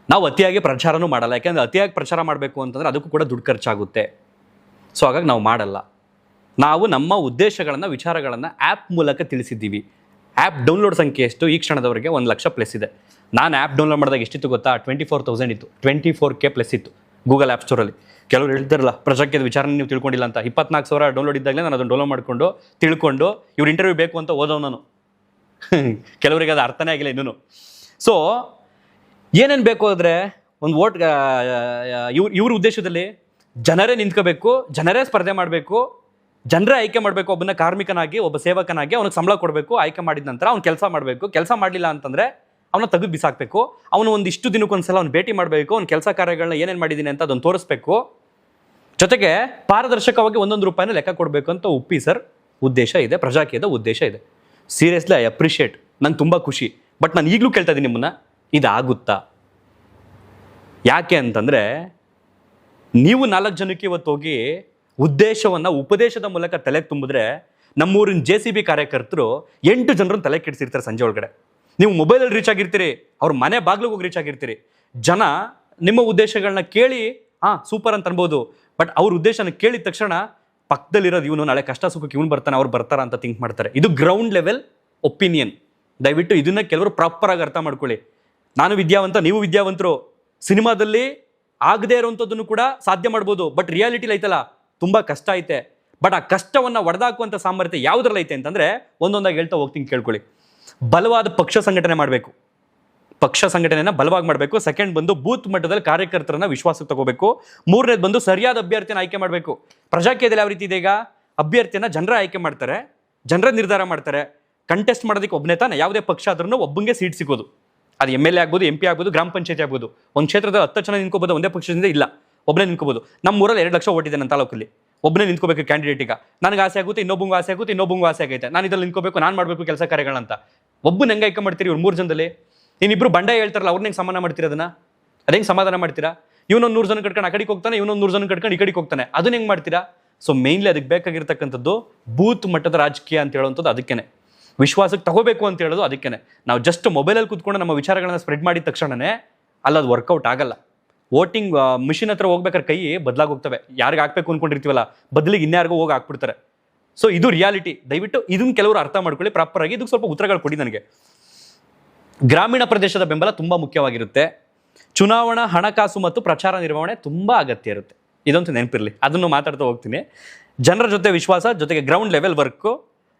ನಾವು ಅತಿಯಾಗಿ ಪ್ರಚಾರನೂ ಮಾಡಲ್ಲ. ಯಾಕೆಂದರೆ ಅತಿಯಾಗಿ ಪ್ರಚಾರ ಮಾಡಬೇಕು ಅಂತಂದರೆ ಅದಕ್ಕೂ ಕೂಡ ದುಡ್ಡು ಖರ್ಚಾಗುತ್ತೆ. ಸೊ ಹಾಗಾಗಿ ನಾವು ಮಾಡಲ್ಲ. ನಾವು ನಮ್ಮ ಉದ್ದೇಶಗಳನ್ನು, ವಿಚಾರಗಳನ್ನು ಆ್ಯಪ್ ಮೂಲಕ ತಿಳಿಸಿದ್ದೀವಿ. ಆ್ಯಪ್ ಡೌನ್ಲೋಡ್ ಸಂಖ್ಯೆ ಎಷ್ಟು ಈ ಕ್ಷಣದವರೆಗೆ 1,00,000+ ಇದೆ. ನಾನು ಆ್ಯಪ್ ಡೌನ್ಲೋಡ್ ಮಾಡಿದಾಗ ಎಷ್ಟಿತ್ತು ಗೊತ್ತಾ? 24,000 ಇತ್ತು. 24K+ ಇತ್ತು ಗೂಗಲ್ ಆ್ಯಪ್ ಸ್ಟೋರಲ್ಲಿ. ಕೆಲವರು ಹೇಳ್ತಾರಲ್ಲ ಪ್ರಜಾಕೀಯದ ವಿಚಾರನ ನೀವು ತಿಳ್ಕೊಂಡಿಲ್ಲ ಅಂತ. 24,000 ಡೌನ್ಲೋಡ್ ಇದ್ದಾಗಲೇ ನಾನು ಅದನ್ನು ಡೌನ್ಲೋಡ್ ಮಾಡಿಕೊಂಡು ತಿಳ್ಕೊಂಡು ಇವ್ರು ಇಂಟರ್ವ್ಯೂ ಬೇಕು ಅಂತ ಓದೋ ನಾನು. ಕೆಲವರಿಗೆ ಅದು ಅರ್ಥನೇ ಆಗಿಲ್ಲ ಇನ್ನೂ. ಸೊ ಏನೇನು ಬೇಕು ಅಂದರೆ ಒಂದು ವೋಟ್, ಇವ್ರ ಉದ್ದೇಶದಲ್ಲಿ ಜನರೇ ನಿಂತ್ಕೋಬೇಕು, ಜನರೇ ಸ್ಪರ್ಧೆ ಮಾಡಬೇಕು, ಜನರೇ ಆಯ್ಕೆ ಮಾಡಬೇಕು. ಒಬ್ಬನ ಕಾರ್ಮಿಕನಾಗಿ, ಒಬ್ಬ ಸೇವಕನಾಗಿ ಅವನಿಗೆ ಸಂಬಳ ಕೊಡಬೇಕು. ಆಯ್ಕೆ ಮಾಡಿದ ನಂತರ ಅವ್ನು ಕೆಲಸ ಮಾಡಬೇಕು. ಕೆಲಸ ಮಾಡಲಿಲ್ಲ ಅಂತಂದರೆ ಅವನ ತೆಗೆದು ಬಿಸಾಕಬೇಕು. ಅವನು ಒಂದಿಷ್ಟು ದಿನಕ್ಕೊಂದ್ಸಲ ಅವ್ನು ಭೇಟಿ ಮಾಡಬೇಕು. ಅವ್ನ ಕೆಲಸ ಕಾರ್ಯಗಳನ್ನ ಏನೇನು ಮಾಡಿದ್ದೀನಿ ಅಂತ ಅದನ್ನು ತೋರಿಸ್ಬೇಕು. ಜೊತೆಗೆ ಪಾರದರ್ಶಕವಾಗಿ 1 ರೂಪಾಯಿನ ಲೆಕ್ಕ ಕೊಡಬೇಕು ಅಂತ ಸರ್ ಉದ್ದೇಶ ಇದೆ, ಪ್ರಜಾಕೀಯದ ಉದ್ದೇಶ ಇದೆ. Seriously I appreciate. ನಂಗೆ ತುಂಬ ಖುಷಿ. ಬಟ್ ನಾನು ಈಗಲೂ ಕೇಳ್ತಾ ಇದ್ದೀನಿ ನಿಮ್ಮನ್ನು, ಇದಾಗುತ್ತಾ? ಯಾಕೆ ಅಂತಂದರೆ ನೀವು 4 ಜನಕ್ಕೆ ಇವತ್ತು ಹೋಗಿ ಉದ್ದೇಶವನ್ನು ಉಪದೇಶದ ಮೂಲಕ ತಲೆಗೆ ತುಂಬಿದ್ರೆ, ನಮ್ಮೂರಿನ JCB ಕಾರ್ಯಕರ್ತರು 8 ಜನರನ್ನು ತಲೆ ಕೆಡಿಸಿರ್ತಾರೆ ಸಂಜೆ ಒಳಗಡೆ. ನೀವು ಮೊಬೈಲಲ್ಲಿ ರೀಚ್ ಆಗಿರ್ತೀರಿ, ಅವ್ರ ಮನೆ ಬಾಗಿಲಿಗೆ ಹೋಗಿ ರೀಚ್ ಆಗಿರ್ತೀರಿ. ಜನ ನಿಮ್ಮ ಉದ್ದೇಶಗಳನ್ನ ಕೇಳಿ ಸೂಪರ್ ಅಂತ ಅನ್ಬೋದು. ಬಟ್ ಅವ್ರ ಉದ್ದೇಶನ ಕೇಳಿದ ತಕ್ಷಣ ಪಕ್ಕದಲ್ಲಿರೋದು ಇವನು, ನಾಳೆ ಕಷ್ಟ ಸುಖಕ್ಕೆ ಇವನು ಬರ್ತಾನೆ, ಅವ್ರು ಬರ್ತಾರ ಅಂತ ಥಿಂಕ್ ಮಾಡ್ತಾರೆ. ಇದು ಗ್ರೌಂಡ್ ಲೆವೆಲ್ ಒಪಿನಿಯನ್. ದಯವಿಟ್ಟು ಇದನ್ನ ಕೆಲವರು ಪ್ರಾಪರಾಗಿ ಅರ್ಥ ಮಾಡ್ಕೊಳ್ಳಿ. ನಾನು ವಿದ್ಯಾವಂತ, ನೀವು ವಿದ್ಯಾವಂತರು. ಸಿನಿಮಾದಲ್ಲಿ ಆಗದೆ ಇರೋವಂಥದ್ದನ್ನು ಕೂಡ ಸಾಧ್ಯ ಮಾಡ್ಬೋದು. ಬಟ್ ರಿಯಾಲಿಟಿಲಿ ಐತಲ್ಲ, ತುಂಬ ಕಷ್ಟ ಐತೆ. ಬಟ್ ಆ ಕಷ್ಟವನ್ನು ಒಡೆದಾಕುವಂಥ ಸಾಮರ್ಥ್ಯ ಯಾವುದ್ರಲ್ಲಿ ಐತೆ ಅಂತಂದರೆ, ಒಂದೊಂದಾಗಿ ಹೇಳ್ತಾ ಹೋಗ್ತೀನಿ ಕೇಳ್ಕೊಳ್ಳಿ. ಬಲವಾದ ಪಕ್ಷ ಸಂಘಟನೆ ಮಾಡಬೇಕು. ಪಕ್ಷ ಸಂಘಟನೆಯನ್ನು ಬಲವಾಗಿ ಮಾಡಬೇಕು. ಸೆಕೆಂಡ್ ಬಂದು ಬೂತ್ ಮಟ್ಟದಲ್ಲಿ ಕಾರ್ಯಕರ್ತರನ್ನ ವಿಶ್ವಾಸಕ್ಕೆ ತಗೋಬೇಕು. 3ನೇದು ಬಂದು ಸರಿಯಾದ ಅಭ್ಯರ್ಥಿನ ಆಯ್ಕೆ ಮಾಡಬೇಕು. ಪ್ರಜಾಕೀಯದಲ್ಲಿ ಯಾವ ರೀತಿ ಇದೆ? ಈಗ ಅಭ್ಯರ್ಥಿನ ಜನರ ಆಯ್ಕೆ ಮಾಡ್ತಾರೆ, ಜನರ ನಿರ್ಧಾರ ಮಾಡ್ತಾರೆ. ಕಂಟೆಸ್ಟ್ ಮಾಡೋದಕ್ಕೆ ಒಬ್ಬನೇ ತಾನೆ, ಯಾವುದೇ ಪಕ್ಷ ಆದ್ರೂ ಒಬ್ಬಂಗೆ ಸೀಟ್ ಸಿಗೋದು. ಅದು MLA ಆಗ್ಬೋದು, MP ಆಗ್ಬೋದು, ಗ್ರಾಮ ಪಂಚಾಯತಿ ಆಗ್ಬೋದು. ಒಂದು ಕ್ಷೇತ್ರದ 10 ಜನ ನಿಂತ್ಕೋಬೋದು, ಒಂದೇ ಪಕ್ಷದಿಂದ ಇಲ್ಲ, ಒಬ್ಬನೇ ನಿಂತ್ಕೋಬೋದು. ನಮ್ಮ ಊರಲ್ಲಿ 2 ಲಕ್ಷ ಓಟಿದೆ ನನ್ನ ತಾಲೂಕಲ್ಲಿ. ಒಬ್ಬನೇ ನಿಂತ್ಕೋಬೇಕು ಕ್ಯಾಂಡಿಡೇಟ್. ಈಗ ನನಗೆ ಆಸೆ ಆಗುತ್ತೆ, ಇನ್ನೊಬ್ಬಂಗೂ ಆಸೆ ಆಗುತ್ತೆ, ಇನ್ನೊಬ್ಬಂಗೂ ಆಸೆ ಆಗೈತೆ, ನಾನು ಇದ್ರಲ್ಲಿ ನಿಂತ್ಕೋಬೇಕು, ನಾನು ಮಾಡಬೇಕು ಕೆಲಸ ಕಾರ್ಯಗಳಂತ. ಒಬ್ಬನ ಹೆಂಗೆ ಆಯ್ಕೆ ಮಾಡ್ತೀರಿ ಇವ್ರು 3 ಜನದಲ್ಲಿ? ಇನ್ನಿಬ್ರು ಬಂಡ ಹೇಳ್ತಾರಲ್ಲ, ಅವ್ರನ್ನ ಹೆಂಗೆ ಸಮಾನ ಮಾಡ್ತೀರಾ? ಅದನ್ನ ಹೆಂಗೆ ಸಮಾಧಾನ ಮಾಡ್ತೀರಾ? ಇವನೊಂದು 100 ಜನ ಕಟ್ಕೊಂಡು ಆ ಕಡೆಗೆ ಹೋಗ್ತಾನೆ, ಇವನೊಂದು 100 ಜನ ಕಟ್ಕೊಂಡು ಈ ಕಡೆಗೆ ಹೋಗ್ತಾನೆ. ಅದನ್ನ ಹೆಂಗೆ ಮಾಡ್ತೀರಾ? ಸೊ ಮೇನ್ಲಿ ಅದಕ್ಕೆ ಬೇಕಾಗಿರ್ತಕ್ಕಂಥದ್ದು ಬೂತ್ ಮಟ್ಟದ ರಾಜಕೀಯ ಅಂತ ಹೇಳುವಂಥದ್ದು ಅದಕ್ಕೇನೆ. ವಿಶ್ವಾಸಕ್ಕೆ ತಗೋಬೇಕು ಅಂತ ಹೇಳೋದು ಅದಕ್ಕೇನೆ. ನಾವು ಜಸ್ಟ್ ಮೊಬೈಲಲ್ಲಿ ಕೂತ್ಕೊಂಡು ನಮ್ಮ ವಿಚಾರಗಳನ್ನ ಸ್ಪ್ರೆಡ್ ಮಾಡಿದ ತಕ್ಷಣನೇ ಅದು ವರ್ಕೌಟ್ ಆಗಲ್ಲ. ವೋಟಿಂಗ್ ಮಿಷಿನ್ ಹತ್ರ ಹೋಗ್ಬೇಕಾದ್ರೆ ಕೈ ಬದಲಾಗಿ ಹೋಗ್ತವೆ. ಯಾರಿಗೆ ಹಾಕ್ಬೇಕು ಅಂದ್ಕೊಂಡಿರ್ತೀವಲ್ಲ, ಬದಲಿಗೆ ಇನ್ಯಾರಿಗೂ ಹೋಗಿ ಹಾಕ್ಬಿಡ್ತಾರೆ. ಸೊ ಇದು ರಿಯಾಲಿಟಿ. ದಯವಿಟ್ಟು ಇದನ್ನು ಕೆಲವರು ಅರ್ಥ ಮಾಡ್ಕೊಳ್ಳಿ ಪ್ರಾಪರ್ ಆಗಿ. ಇದಕ್ಕೆ ಸ್ವಲ್ಪ ಉತ್ತರಗಳು ಕೊಡಿ ನನಗೆ. ಗ್ರಾಮೀಣ ಪ್ರದೇಶದ ಬೆಂಬಲ ತುಂಬ ಮುಖ್ಯವಾಗಿರುತ್ತೆ. ಚುನಾವಣಾ ಹಣಕಾಸು ಮತ್ತು ಪ್ರಚಾರ ನಿರ್ವಹಣೆ ತುಂಬ ಅಗತ್ಯ ಇರುತ್ತೆ. ಇದಂತೂ ನೆನಪಿರಲಿ, ಅದನ್ನು ಮಾತಾಡ್ತಾ ಹೋಗ್ತೀನಿ. ಜನರ ಜೊತೆ ವಿಶ್ವಾಸ, ಜೊತೆಗೆ ಗ್ರೌಂಡ್ ಲೆವೆಲ್ ವರ್ಕು,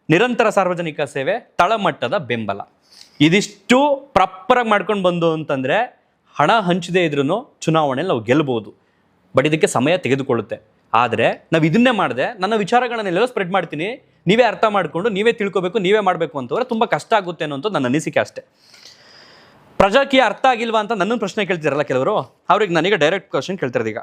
ನಿರಂತರ ಸಾರ್ವಜನಿಕ ಸೇವೆ, ತಳಮಟ್ಟದ ಬೆಂಬಲ, ಇದಿಷ್ಟು ಪ್ರಾಪರಾಗಿ ಮಾಡ್ಕೊಂಡು ಬಂದು ಅಂತಂದರೆ ಹಣ ಹಂಚದೇ ಇದ್ರೂ ಚುನಾವಣೆಯಲ್ಲಿ ನಾವು ಗೆಲ್ಬೋದು. ಬಟ್ ಇದಕ್ಕೆ ಸಮಯ ತೆಗೆದುಕೊಳ್ಳುತ್ತೆ. ಆದರೆ ನಾವು ಇದನ್ನೇ ಮಾಡದೆ ನನ್ನ ವಿಚಾರಗಳನ್ನೆಲ್ಲ ಸ್ಪ್ರೆಡ್ ಮಾಡ್ತೀನಿ, ನೀವೇ ಅರ್ಥ ಮಾಡಿಕೊಂಡು ನೀವೇ ತಿಳ್ಕೊಬೇಕು, ನೀವೇ ಮಾಡಬೇಕು ಅಂತಂದರೆ ತುಂಬ ಕಷ್ಟ ಆಗುತ್ತೆ ಅನ್ನೋಂಥದ್ದು ನನ್ನ ಅನಿಸಿಕೆ ಅಷ್ಟೇ. ಪ್ರಜಾಕೀಯ ಅರ್ಥ ಆಗಿಲ್ವಾ ಅಂತ ನನ್ನನ್ನು ಪ್ರಶ್ನೆ ಕೇಳ್ತಿರಲ್ಲ ಕೆಲವರು, ಅವ್ರಿಗೆ ನನಗೆ ಡೈರೆಕ್ಟ್ ಕ್ವಶನ್ ಕೇಳ್ತಿರೋದು. ಈಗ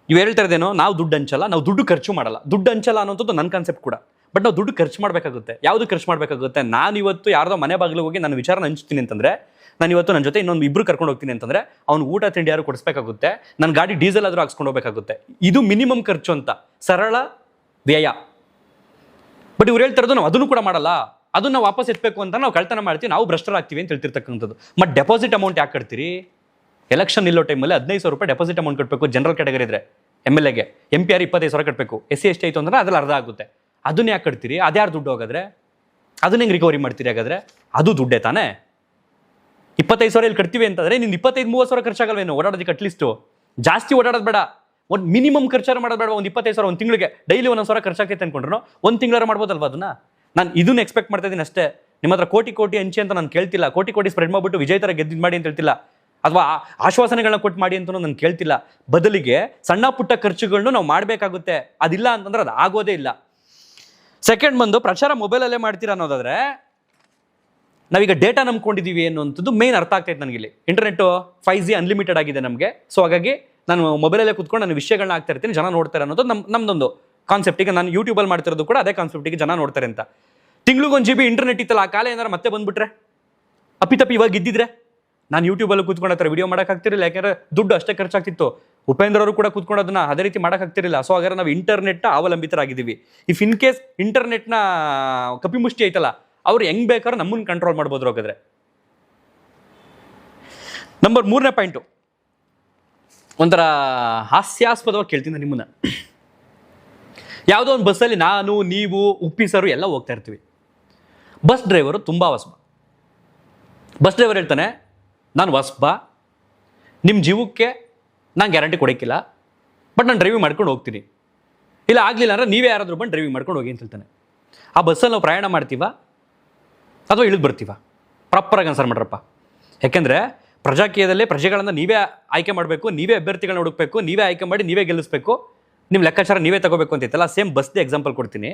ಇವು ಹೇಳ್ತಾ ಇರೋದೇನೋ, ನಾವು ದುಡ್ಡು ಹಂಚಲ್ಲ, ನಾವು ದುಡ್ಡು ಖರ್ಚು ಮಾಡಲ್ಲ. ದುಡ್ಡು ಹಂಚಲ್ಲ ಅನ್ನೋಂಥದ್ದು ನನ್ನ ಕಾನ್ಸೆಪ್ಟ್ ಕೂಡ. ಬಟ್ ನಾವು ದುಡ್ಡು ಖರ್ಚು ಮಾಡಬೇಕಾಗುತ್ತೆ. ಯಾವುದು ಖರ್ಚು ಮಾಡಬೇಕಾಗುತ್ತೆ? ನಾನು ಇವತ್ತು ಯಾರ್ದೋ ಮನೆ ಬಾಗಿಲಿಗೆ ಹೋಗಿ ನನ್ನ ವಿಚಾರನ ಹಂಚ್ತೀನಿ ಅಂತಂದರೆ, ನಾನು ಇವತ್ತು ನನ್ನ ಜೊತೆ ಇನ್ನೊಂದು ಇಬ್ಬರು ಕರ್ಕೊಂಡು ಹೋಗ್ತೀನಿ ಅಂತಂದರೆ ಅವ್ನು ಊಟ ತಿಂಡಿ ಯಾರು ಕೊಡಿಸ್ಬೇಕಾಗುತ್ತೆ, ನನ್ನ ಗಾಡಿ ಡೀಸೆಲ್ ಆದರೂ ಹಾಕ್ಸ್ಕೊಂಡು ಹೋಗ್ಬೇಕಾಗುತ್ತೆ. ಇದು ಮಿನಿಮಮ್ ಖರ್ಚು ಅಂತ, ಸರಳ ವ್ಯಯ. ಬಟ್ ಇವ್ರು ಹೇಳ್ತಿರೋದು ನಾವು ಅದನ್ನು ಕೂಡ ಮಾಡಲ್ಲ, ಅದನ್ನು ವಾಪಸ್ ಎತ್ತಬೇಕು ಅಂತ ನಾವು ಕಳ್ತನ ಮಾಡ್ತೀವಿ, ನಾವು ಭ್ರಷ್ಟರಾಗ್ತೀವಿ ಅಂತ ಹೇಳ್ತಿರ್ತಕ್ಕಂಥದ್ದು. ಬಟ್ ಡೆಪಾಸಿಟ್ ಅಮೌಂಟ್ ಯಾಕೆ ಕಟ್ತೀರಿ? ಎಲೆಕ್ಷನ್ ನಿಲ್ಲೋ ಟೈಮಲ್ಲಿ 15,000 ರೂಪಾಯಿ ಡೆಪಾಸಿಟ್ ಅಮೌಂಟ್ ಕಟ್ಟಬೇಕು. ಜನರಲ್ ಕ್ಯಾಟಗರಿ ಇದ್ರೆ MLAಗೆ, MP-R 25,000 ಕಟ್ಟಬೇಕು. SC/ST ಆಯಿತು ಅಂದ್ರೆ ಅದ್ರಲ್ಲಿ ಅರ್ಧ ಆಗುತ್ತೆ. ಅದನ್ನ ಯಾಕೆ ಕಟ್ತೀರಿ? ಅದ್ಯಾರು ದುಡ್ಡು ಹೋಗಾದ್ರೆ ಅದನ್ನ ಹೆಂಗೆ ರಿಕವರಿ ಮಾಡ್ತೀರಿ? ಹಾಗಾದ್ರೆ ಅದು ದುಡ್ಡೇ ತಾನೇ. 25,000 ಇಲ್ಲಿ ಕಟ್ತೀವಿ ಅಂತಂದ್ರೆ ನಿನ್ನ 25-30,000 ಖರ್ಚಾಗಲ್ವೇನು ಓಡಾಡೋದಕ್ಕೆ? ಅಟ್ಲೀಸ್ಟು ಜಾಸ್ತಿ ಓಡಾಡೋದು ಬೇಡ, ಒಂದು ಮಿನಿಮಮ್ ಖರ್ಚಾರು ಮಾಡೋದು ಬೇಡ. ಒಂದು 25,000 ಒಂದು ತಿಂಗಳಿಗೆ ಡೈಲಿ 1,000 ಖರ್ಚಾಗ್ತೈತೆ ಅನ್ಕೊಂಡ್ರು ಒಂದು ತಿಂಗಳಾರು ಮಾಡ್ಬೋದಲ್ವ ಅದನ್ನ? ನಾನು ಇದನ್ನ ಎಕ್ಸ್ಪೆಕ್ಟ್ ಮಾಡ್ತಾ ಇದ್ದೀನಿ ಅಷ್ಟೇ. ನಿಮ್ಮ ಹತ್ರ ಕೋಟಿ ಹಂಚಿ ಅಂತ ನಾನು ಕೇಳ್ತಿಲ್ಲ, ಕೋಟಿ ಸ್ಪ್ರೆಡ್ ಮಾಡಿಬಿಟ್ಟು ವಿಜಯ್ ಥರ ಗೆದ್ದು ಮಾಡಿ ಅಂತ ಹೇಳ್ತಿಲ್ಲ, ಅಥವಾ ಆಶ್ವಾಸನೆಗಳನ್ನ ಕೊಟ್ಟು ಮಾಡಿ ಅಂತಲೂ ನಾನು ಕೇಳ್ತಿಲ್ಲ. ಬದಲಿಗೆ ಸಣ್ಣ ಪುಟ್ಟ ಖರ್ಚುಗಳನ್ನು ನಾವು ಮಾಡಬೇಕಾಗುತ್ತೆ. ಅದಿಲ್ಲ ಅಂತಂದ್ರೆ ಅದು ಆಗೋದೇ ಇಲ್ಲ. ಸೆಕೆಂಡ್ ಬಂದು ಪ್ರಚಾರ ಮೊಬೈಲಲ್ಲೇ ಮಾಡ್ತೀರಾ ಅನ್ನೋದಾದ್ರೆ, ನಾವೀಗ ಡೇಟಾ ನಂಬ್ಕೊಂಡಿದ್ದೀವಿ ಅನ್ನುವಂಥದ್ದು ಮೇನ್ ಅರ್ಥ ಆಗ್ತೈತೆ ನನಗಿಲ್ಲಿ. ಇಂಟರ್ನೆಟ್ಟು 5G ಅನ್ಲಿಮಿಟೆಡ್ ಆಗಿದೆ ನಮಗೆ. ಸೊ ಹಾಗಾಗಿ ನಾನು ಮೊಬೈಲಲ್ಲೇ ಕೂತ್ಕೊಂಡು ನಾನು ವಿಷಯಗಳನ್ನ ಆಗ್ತಾ ಇರ್ತೀನಿ, ಜನ ನೋಡ್ತಾರೆ ಅನ್ನೋದು ನಮ್ದೊಂದು ಕಾನ್ಸೆಪ್ಟ್. ಈಗ ನಾನು ಯೂಟ್ಯೂಬಲ್ಲಿ ಮಾಡ್ತಿರೋದು ಕೂಡ ಅದೇ ಕಾನ್ಸೆಪ್ಟಿಗೆ ಜನ ನೋಡ್ತಾರೆ ಅಂತ. ತಿಂಗ್ಳಿಗೊಂದು GB ಇಂಟರ್ನೆಟ್ ಇತ್ತಲ್ಲ, ಆ ಕಾಲ ಏನಾರು ಮತ್ತೆ ಬಂದ್ಬಿಟ್ರೆ, ಅಪ್ಪಿತಪ್ಪಿ ಇವಾಗ ಇದ್ದಿದ್ರೆ ನಾನು ಯೂಟ್ಯೂಬಲ್ಲಿ ಕೂತ್ಕೊಂಡು ಹತ್ರ ವಿಡಿಯೋ ಮಾಡೋಕ್ಕಾಗ್ತಿರಲಿಲ್ಲ. ಯಾಕೆಂದರೆ ದುಡ್ಡು ಅಷ್ಟೇ ಖರ್ಚಾಗ್ತಿತ್ತು. ಉಪೇಂದ್ರ ಅವರು ಕೂಡ ಕೂತ್ಕೊಂಡೋದನ್ನ ಅದೇ ರೀತಿ ಮಾಡೋಕ್ಕಾಗ್ತಿರಲಿಲ್ಲ. ಸೊ ಹಾಗಾದ್ರೆ ನಾವು ಇಂಟರ್ನೆಟ್ನ ಅವಲಂಬಿತರಾಗಿದ್ದೀವಿ. ಇಫ್ ಇನ್ ಕೇಸ್ ಇಂಟರ್ನೆಟ್ನ ಕಪಿಮುಷ್ಟಿ ಐತಲ್ಲ, ಅವ್ರು ಹೆಂಗ್ ಬೇಕಾದ್ರೂ ನಮ್ಮನ್ನು ಕಂಟ್ರೋಲ್ ಮಾಡ್ಬೋದು. ಹೋಗಿದ್ರೆ ನಂಬರ್ 3ನೇ ಪಾಯಿಂಟು, ಒಂಥರ ಹಾಸ್ಯಾಸ್ಪದವಾಗಿ ಕೇಳ್ತೀನಿ ನಿಮ್ಮನ್ನ. ಯಾವುದೋ ಒಂದು ಬಸ್ಸಲ್ಲಿ ನಾನು, ನೀವು, ಉಪ್ಪಿಸರು ಎಲ್ಲ ಹೋಗ್ತಾ ಇರ್ತೀವಿ. ಬಸ್ ಡ್ರೈವರು ತುಂಬ ಹೊಸಬ. ಬಸ್ ಡ್ರೈವರ್ ಹೇಳ್ತಾನೆ, ನಾನು ಹೊಸಬ, ನಿಮ್ಮ ಜೀವಕ್ಕೆ ನಾನು ಗ್ಯಾರಂಟಿ ಕೊಡೋಕ್ಕಿಲ್ಲ, ಬಟ್ ನಾನು ಡ್ರೈವಿಂಗ್ ಮಾಡ್ಕೊಂಡು ಹೋಗ್ತೀನಿ, ಇಲ್ಲ ಆಗಲಿಲ್ಲ ಅಂದರೆ ನೀವೇ ಯಾರಾದರೂ ಬಂದು ಡ್ರೈವಿಂಗ್ ಮಾಡ್ಕೊಂಡು ಹೋಗಿ ಅಂತ ಹೇಳ್ತಾನೆ. ಆ ಬಸ್ಸಲ್ಲಿ ನಾವು ಪ್ರಯಾಣ ಮಾಡ್ತೀವ ಅಥವಾ ಇಳಿದು ಬರ್ತೀವ? ಪ್ರಾಪರಾಗಿ ಆನ್ಸರ್ ಮಾಡ್ರಪ್ಪ. ಯಾಕೆಂದರೆ ಪ್ರಜಾಕೀಯದಲ್ಲಿ ಪ್ರಜೆಗಳನ್ನು ನೀವೇ ಆಯ್ಕೆ ಮಾಡಬೇಕು, ನೀವೇ ಅಭ್ಯರ್ಥಿಗಳನ್ನ ಹುಡುಕಬೇಕು, ನೀವೇ ಆಯ್ಕೆ ಮಾಡಿ ನೀವೇ ಗೆಲ್ಲಿಸ್ಬೇಕು, ನಿಮ್ಮ ಲೆಕ್ಕಾಚಾರ ನೀವೇ ತಗೋಬೇಕು ಅಂತೈತಲ್ಲ. ಸೇಮ್ ಬಸ್ದೇ ಎಕ್ಸಾಂಪಲ್ ಕೊಡ್ತೀನಿ.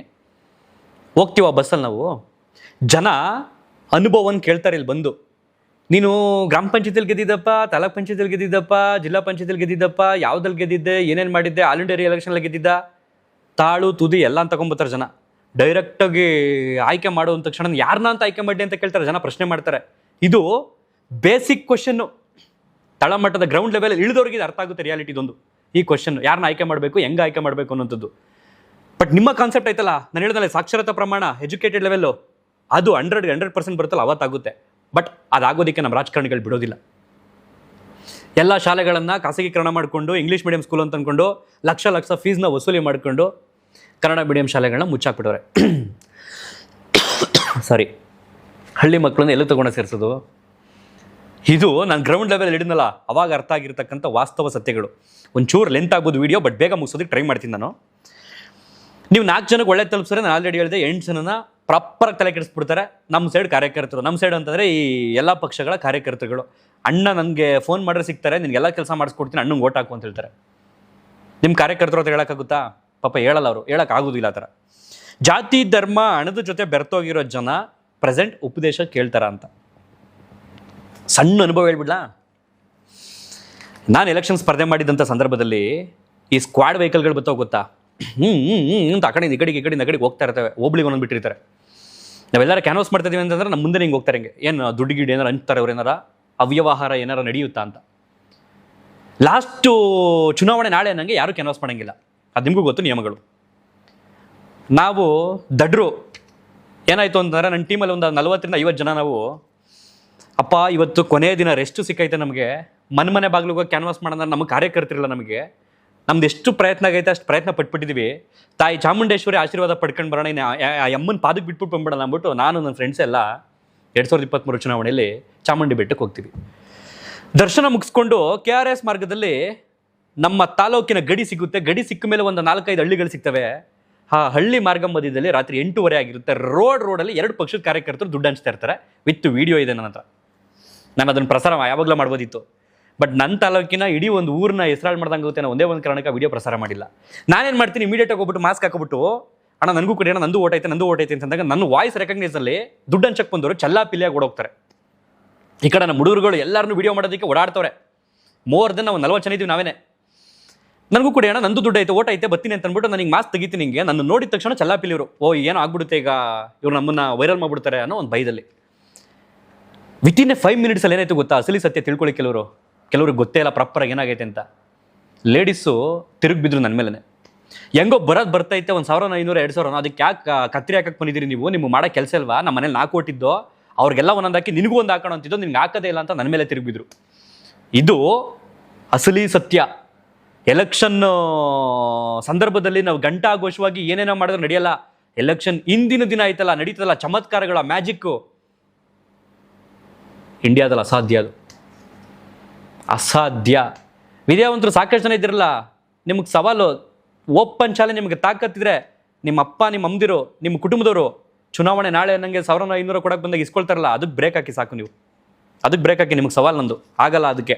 ಹೋಗ್ತೀವ ಆ ಬಸ್ಸಲ್ಲಿ ನಾವು, ಜನ ಅನುಭವವನ್ನು ಕೇಳ್ತಾರೆ. ಇಲ್ಲಿ ಬಂದು ನೀನು ಗ್ರಾಮ ಪಂಚಾಯತಿಯಲ್ಲಿ ಗೆದ್ದಿದ್ದಪ್ಪ, ತಾಲೂಕ್ ಪಂಚಾಯತಿಯಲ್ಲಿ ಗೆದ್ದಿದ್ದಪ್ಪ, ಜಿಲ್ಲಾ ಪಂಚಾಯತಿಯಲ್ಲಿ ಗೆದ್ದಿದ್ದಪ್ಪ, ಯಾವುದಲ್ಲಿ ಗೆದ್ದಿದ್ದೆ, ಏನೇನು ಮಾಡಿದ್ದೆ, ಆಲ್ ಇಂಡಿಯಾ ಎಲೆಕ್ಷನಲ್ಲಿ ಗೆದ್ದಿದ್ದ, ತಾಳು ತುದಿ ಎಲ್ಲ ತಗೊಂಬತ್ತಾರೆ ಜನ. ಡೈರೆಕ್ಟಾಗಿ ಆಯ್ಕೆ ಮಾಡುವಂಥ ತಕ್ಷಣ ಯಾರನ್ನ ಅಂತ ಆಯ್ಕೆ ಮಾಡಿ ಅಂತ ಕೇಳ್ತಾರೆ ಜನ, ಪ್ರಶ್ನೆ ಮಾಡ್ತಾರೆ. ಇದು ಬೇಸಿಕ್ ಕ್ವಶನ್ನು. ತಳಮಟ್ಟದ ಗ್ರೌಂಡ್ ಲೆವೆಲ್ ಇಳಿದವ್ರಿಗೆ ಇದು ಅರ್ಥ ಆಗುತ್ತೆ ರಿಯಾಲಿಟಿ. ಇದೊಂದು ಈ ಕ್ವಶನ್, ಯಾರನ್ನ ಆಯ್ಕೆ ಮಾಡಬೇಕು, ಹೆಂಗೆ ಆಯ್ಕೆ ಮಾಡಬೇಕು ಅನ್ನೋಂಥದ್ದು. ಬಟ್ ನಿಮ್ಮ ಕಾನ್ಸೆಪ್ಟ್ ಐತಲ್ಲ, ನಾನು ಹೇಳಿದ್ರೆ ಸಾಕ್ಷರತಾ ಪ್ರಮಾಣ, ಎಜುಕೇಟೆಡ್ ಲೆವೆಲ್ಲು, ಅದು 100% ಬರುತ್ತಲ್ಲ, ಅವತ್ತಾಗುತ್ತೆ. ಬಟ್ ಅದಾಗೋದಕ್ಕೆ ನಮ್ಮ ರಾಜಕಾರಣಿಗಳು ಬಿಡೋದಿಲ್ಲ. ಎಲ್ಲ ಶಾಲೆಗಳನ್ನು ಖಾಸಗೀಕರಣ ಮಾಡಿಕೊಂಡು, ಇಂಗ್ಲೀಷ್ ಮೀಡಿಯಂ ಸ್ಕೂಲ್ ಅಂತ ಅಂದ್ಕೊಂಡು ಲಕ್ಷ ಫೀಸ್ನ ವಸೂಲಿ ಮಾಡಿಕೊಂಡು ಕನ್ನಡ ಮೀಡಿಯಂ ಶಾಲೆಗಳನ್ನ ಮುಚ್ಚಾಕ್ಬಿಟ್ಟವ್ರೆ. ಸಾರಿ, ಹಳ್ಳಿ ಮಕ್ಕಳನ್ನ ಎಲ್ಲ ತಗೊಂಡು ಸೇರಿಸೋದು. ಇದು ನಾನು ಗ್ರೌಂಡ್ ಲೆವೆಲ್ ಹಿಡಿದ್ನಲ್ಲ, ಅವಾಗ ಅರ್ಥ ಆಗಿರ್ತಕ್ಕಂಥ ವಾಸ್ತವ ಸತ್ಯಗಳು. ಒಂಚೂರು ಲೆಂತ್ ಆಗ್ಬೋದು ವೀಡಿಯೋ, ಬಟ್ ಬೇಗ ಮುಗಿಸೋದಕ್ಕೆ ಟ್ರೈ ಮಾಡ್ತೀನಿ ನಾನು. ನೀವು 4 ಜನಕ್ಕೆ ಒಳ್ಳೆ ತಲುಪಿಸಿದ್ರೆ, ನಾನು ಆಲ್ರೆಡಿ ಹೇಳಿದೆ 8 ಜನನ ಪ್ರಾಪರಾಗಿ ತಲೆ ಕೆಡಿಸ್ಬಿಡ್ತಾರೆ. ನಮ್ಮ ಸೈಡ್ ಕಾರ್ಯಕರ್ತರು, ನಮ್ಮ ಸೈಡ್ ಅಂತಂದರೆ ಈ ಎಲ್ಲ ಪಕ್ಷಗಳ ಕಾರ್ಯಕರ್ತರುಗಳು. ಅಣ್ಣ ನನಗೆ ಫೋನ್ ಮಾಡಿದ್ರೆ ಸಿಗ್ತಾರೆ, ನಿನಗೆಲ್ಲ ಕೆಲಸ ಮಾಡಿಸ್ಕೊಡ್ತೀನಿ, ಅಣ್ಣಂಗೆ ಓಟ್ ಹಾಕು ಅಂತ ಹೇಳ್ತಾರೆ. ನಿಮ್ಮ ಕಾರ್ಯಕರ್ತರು ಅಂತ ಹೇಳೋಕ್ಕಾಗುತ್ತಾ? ಪಾಪ ಹೇಳಲ್ಲ, ಅವರು ಹೇಳೋಕ್ಕಾಗೋದಿಲ್ಲ ಆ ಥರ. ಜಾತಿ ಧರ್ಮ ಹಣದ ಜೊತೆ ಬೆರ್ತೋಗಿರೋ ಜನ ಪ್ರೆಸೆಂಟ್ ಉಪದೇಶ ಕೇಳ್ತಾರ ಅಂತ. ಸಣ್ಣ ಅನುಭವ ಹೇಳ್ಬಿಡ್ಲಾ? ನಾನು ಎಲೆಕ್ಷನ್ ಸ್ಪರ್ಧೆ ಮಾಡಿದಂಥ ಸಂದರ್ಭದಲ್ಲಿ ಈ ಸ್ಕ್ವಾಡ್ ವೆಹಿಕಲ್ಗಳು ಬರ್ತಾವೆ ಗೊತ್ತಾ? ಅಂತ ಆ ಕಡೆಯಿಂದ ಈ ಕಡೆಗೆ ಹೋಗ್ತಾ ಇರ್ತವೆ. ಹೋಬ್ಳಿಗೆ ಒಂದೊಂದು ಬಿಟ್ಟಿರ್ತಾರೆ. ನಾವೆಲ್ಲರೂ ಕ್ಯಾನ್ವಾಸ್ ಮಾಡ್ತಾ ಇದೀವಿ ಅಂತಂದ್ರೆ ನಮ್ಮ ಮುಂದೆ ಹಿಂಗೆ ಹೋಗ್ತಾರೆ. ಹಿಂಗೆ ಏನು ದುಡ್ಡು ಗಿಡ್ಡು ಏನಾರು ಹಂಚ್ತಾರೆ, ಅವ್ರು ಏನಾರ ಅವ್ಯವಹಾರ ಏನಾರು ನಡೆಯುತ್ತಾ ಅಂತ. ಲಾಸ್ಟು ಚುನಾವಣೆ ನಾಳೆ ನನಗೆ ಯಾರೂ ಕ್ಯಾನ್ವಾಸ್ ಮಾಡೋಂಗಿಲ್ಲ, ಅದು ನಿಮಗೂ ಗೊತ್ತು ನಿಯಮಗಳು. ನಾವು ದಡ್ರು ಏನಾಯಿತು ಅಂತಂದರೆ, ನನ್ನ ಟೀಮಲ್ಲಿ ಒಂದು 40-50 ಜನ ನಾವು, ಅಪ್ಪ ಇವತ್ತು ಕೊನೆಯ ದಿನ ರೆಸ್ಟು ಸಿಕ್ಕೈತೆ ನಮಗೆ, ಮನೆ ಬಾಗಿಲಿಗೆ ಕ್ಯಾನ್ವಾಸ್ ಮಾಡೋಣ, ನಮಗೆ ಕಾರ್ಯಕರ್ತರಿಲ್ಲ, ನಮ್ದು ಎಷ್ಟು ಪ್ರಯತ್ನ ಆಗೈತೆ ಅಷ್ಟು ಪ್ರಯತ್ನ ಪಟ್ಬಿಟ್ಟಿದ್ದೀವಿ. ತಾಯಿ ಚಾಮುಂಡೇಶ್ವರಿ ಆಶೀರ್ವಾದ ಪಡ್ಕೊಂಡು ಬರೋಣ, ಅಮ್ಮನ ಪಾದಕ್ಕೆ ಬಿಟ್ಬಿಟ್ಟು ಬಂದ್ಬಿಡೋಣ ಅಂದ್ಬಿಟ್ಟು ನಾನು ನನ್ನ ಫ್ರೆಂಡ್ಸ್ ಎಲ್ಲ 2023 ಚುನಾವಣೆಯಲ್ಲಿ ಚಾಮುಂಡಿ ಬೆಟ್ಟಕ್ಕೆ ಹೋಗ್ತೀವಿ. ದರ್ಶನ ಮುಗಿಸ್ಕೊಂಡು KRS ಮಾರ್ಗದಲ್ಲಿ ನಮ್ಮ ತಾಲೂಕಿನ ಗಡಿ ಸಿಗುತ್ತೆ. ಗಡಿ ಸಿಕ್ಕ ಮೇಲೆ ಒಂದು 4-5 ಹಳ್ಳಿಗಳು ಸಿಗ್ತವೆ. ಆ ಹಳ್ಳಿ ಮಾರ್ಗ ಮಧ್ಯದಲ್ಲಿ ರಾತ್ರಿ 8:30 ಆಗಿರುತ್ತೆ. ರೋಡಲ್ಲಿ 2 ಪಕ್ಷದ ಕಾರ್ಯಕರ್ತರು ದುಡ್ಡು ಹಂಚ್ತಾ ಇರ್ತಾರೆ. ವಿತ್ ವಿಡಿಯೋ ಇದೆ ನನ್ನ ಹತ್ರ. ನಾನು ಅದನ್ನು ಪ್ರಸಾರ ಯಾವಾಗಲೂ ಮಾಡ್ಬೋದಿತ್ತು. ಬಟ್ ನನ್ನ ತಾಲೂಕಿನ ಇಡೀ ಒಂದು ಊರನ್ನ ಹೆಸರಾಳು ಮಾಡ್ದಂಗೆ ಆಗುತ್ತೆ. ನಾನು ಒಂದೇ ಒಂದು ಕಾರಣಕ್ಕೆ ವಿಡಿಯೋ ಪ್ರಸಾರ ಮಾಡಿಲ್ಲ. ನಾನೇನು ಮಾಡ್ತೀನಿ, ಇಮಿಡಿಯೇಟಾಗಿ ಹೋಗ್ಬಿಟ್ಟು ಮಾಸ್ಕ್ ಹಾಕೋಬಿಟ್ಟು, ಅಣ್ಣ ನನಗೂ ಕೊಡಿ, ನಂದು ಓಟ್ ಐತೆ ಅಂತಂದಾಗ ನನ್ನ ವಾಯ್ಸ್ ರೆಕಗ್ನೈಸಲ್ಲಿ ದುಡ್ಡು ಹಂಚಕ್ಕೆ ಬಂದವರು ಚಲ್ಲಾಪಿಲ್ಲಿಯಾಗಿ ಓಡೋಗ್ತಾರೆ. ಈ ಕಡೆ ನಮ್ಮ ಹುಡುಗರುಗಳು ಎಲ್ಲರನ್ನೂ ವಿಡಿಯೋ ಮಾಡೋದಕ್ಕೆ ಓಡಾಡ್ತವ್ರೆ. ಮೋರ್ ದೆನ್ ನಾವು 40 ಜನ ಇದ್ದೀವಿ ನಾವೇನೆ. ನನಗೂ ಕೊಡಿ ಅಣ್ಣ, ನಂದು ದುಡ್ಡು ಐತೆ, ಓಟ್ ಐತೆ, ಬರ್ತೀನಿ ಅಂತ ಅಂದ್ಬಿಟ್ಟು ನನಗೆ ಮಾಸ್ ತೆಗಿತೀನಿ. ಹಿಂಗೆ ನನ್ನ ನೋಡಿದ ತಕ್ಷಣ ಚಲ್ಲಾಪಿಲಿ ಇವರು, ಓ ಏನೋ ಆಗ್ಬಿಡುತ್ತೆ ಈಗ, ಇವ್ರು ನಮ್ಮನ್ನ ವೈರಲ್ ಮಾಡ್ಬಿಡ್ತಾರೆ ಅನ್ನೋ ಒಂದು ಭಯದಲ್ಲಿ. ವಿತಿನ್ 5 minutesಲ್ಲಿ ಏನಾಯ್ತು ಗೊತ್ತಾ? ಅಸಲಿ ಸತ್ಯ ತಿಳ್ಕೊಳ್ಳಿ ಕೆಲವ್ರಿಗೆ ಗೊತ್ತೇ ಇಲ್ಲ ಪ್ರಾಪರಾಗಿ ಏನಾಗೈತೆ ಅಂತ. ಲೇಡೀಸು ತಿರುಗಿ ಬಿದ್ರು ನನ್ನ ಮೇಲೇ. ಹೆಂಗೋ ಬರ್ತೈತೆ 1,500 2,000, ಅದಕ್ಕೆ ಯಾಕೆ ಕತ್ರಿ ಹಾಕಕ್ಕೆ ಬಂದಿದ್ದೀರಿ ನೀವು? ನಿಮ್ಗೆ ಮಾಡೋ ಕೆಲಸ ಇಲ್ವಾ? ನಮ್ಮ ಮನೇಲಿ 4 ಕೊಟ್ಟಿದ್ದೋ, ಅವ್ರಿಗೆಲ್ಲ ಒಂದೊಂದು ಹಾಕಿ ನಿನಗೂ ಒಂದು ಹಾಕೋಣ ಅಂತಿದ್ದೋ, ನಿನ್ಗೆ ಹಾಕೋದೇ ಇಲ್ಲ ಅಂತ ನನ್ನ ಮೇಲೆ ತಿರುಗಿದ್ರು. ಇದು ಅಸಲಿ ಸತ್ಯ. ಎಲೆಕ್ಷನ್ ಸಂದರ್ಭದಲ್ಲಿ ನಾವು ಘಂಟಾಘೋಷವಾಗಿ ಏನೇನೋ ಮಾಡಿದ್ರೆ ನಡೆಯಲ್ಲ. ಎಲೆಕ್ಷನ್ ಹಿಂದಿನ ದಿನ ಆಯ್ತಲ್ಲ, ನಡೀತದಲ್ಲ ಚಮತ್ಕಾರಗಳ ಮ್ಯಾಜಿಕ್ಕು, ಇಂಡಿಯಾದಲ್ಲಿ ಅಸಾಧ್ಯ. ಅದು ಅಸಾಧ್ಯ. ವಿದ್ಯಾವಂತರು ಸಾಕಷ್ಟು ಜನ ಇದ್ದಿರಲ್ಲ, ನಿಮಗೆ ಸವಾಲು, ಓಪನ್ ಚಾಲೆಂಜ್. ನಿಮಗೆ ತಾಕತ್ತಿದ್ರೆ ನಿಮ್ಮ ಅಪ್ಪ, ನಿಮ್ಮ ಅಮ್ಮದಿರು, ನಿಮ್ಮ ಕುಟುಂಬದವರು ಚುನಾವಣೆ ನಾಳೆ ನನಗೆ 1,500 ಕೊಡಕ್ಕೆ ಬಂದಾಗ ಇಸ್ಕೊಳ್ತಾರಲ್ಲ, ಅದಕ್ಕೆ ಬ್ರೇಕ್ ಹಾಕಿ ಸಾಕು. ನೀವು ಅದಕ್ಕೆ ಬ್ರೇಕ್ ಹಾಕಿ. ನಿಮಗೆ ಸವಾಲು ನಂದು ಆಗಲ್ಲ. ಅದಕ್ಕೆ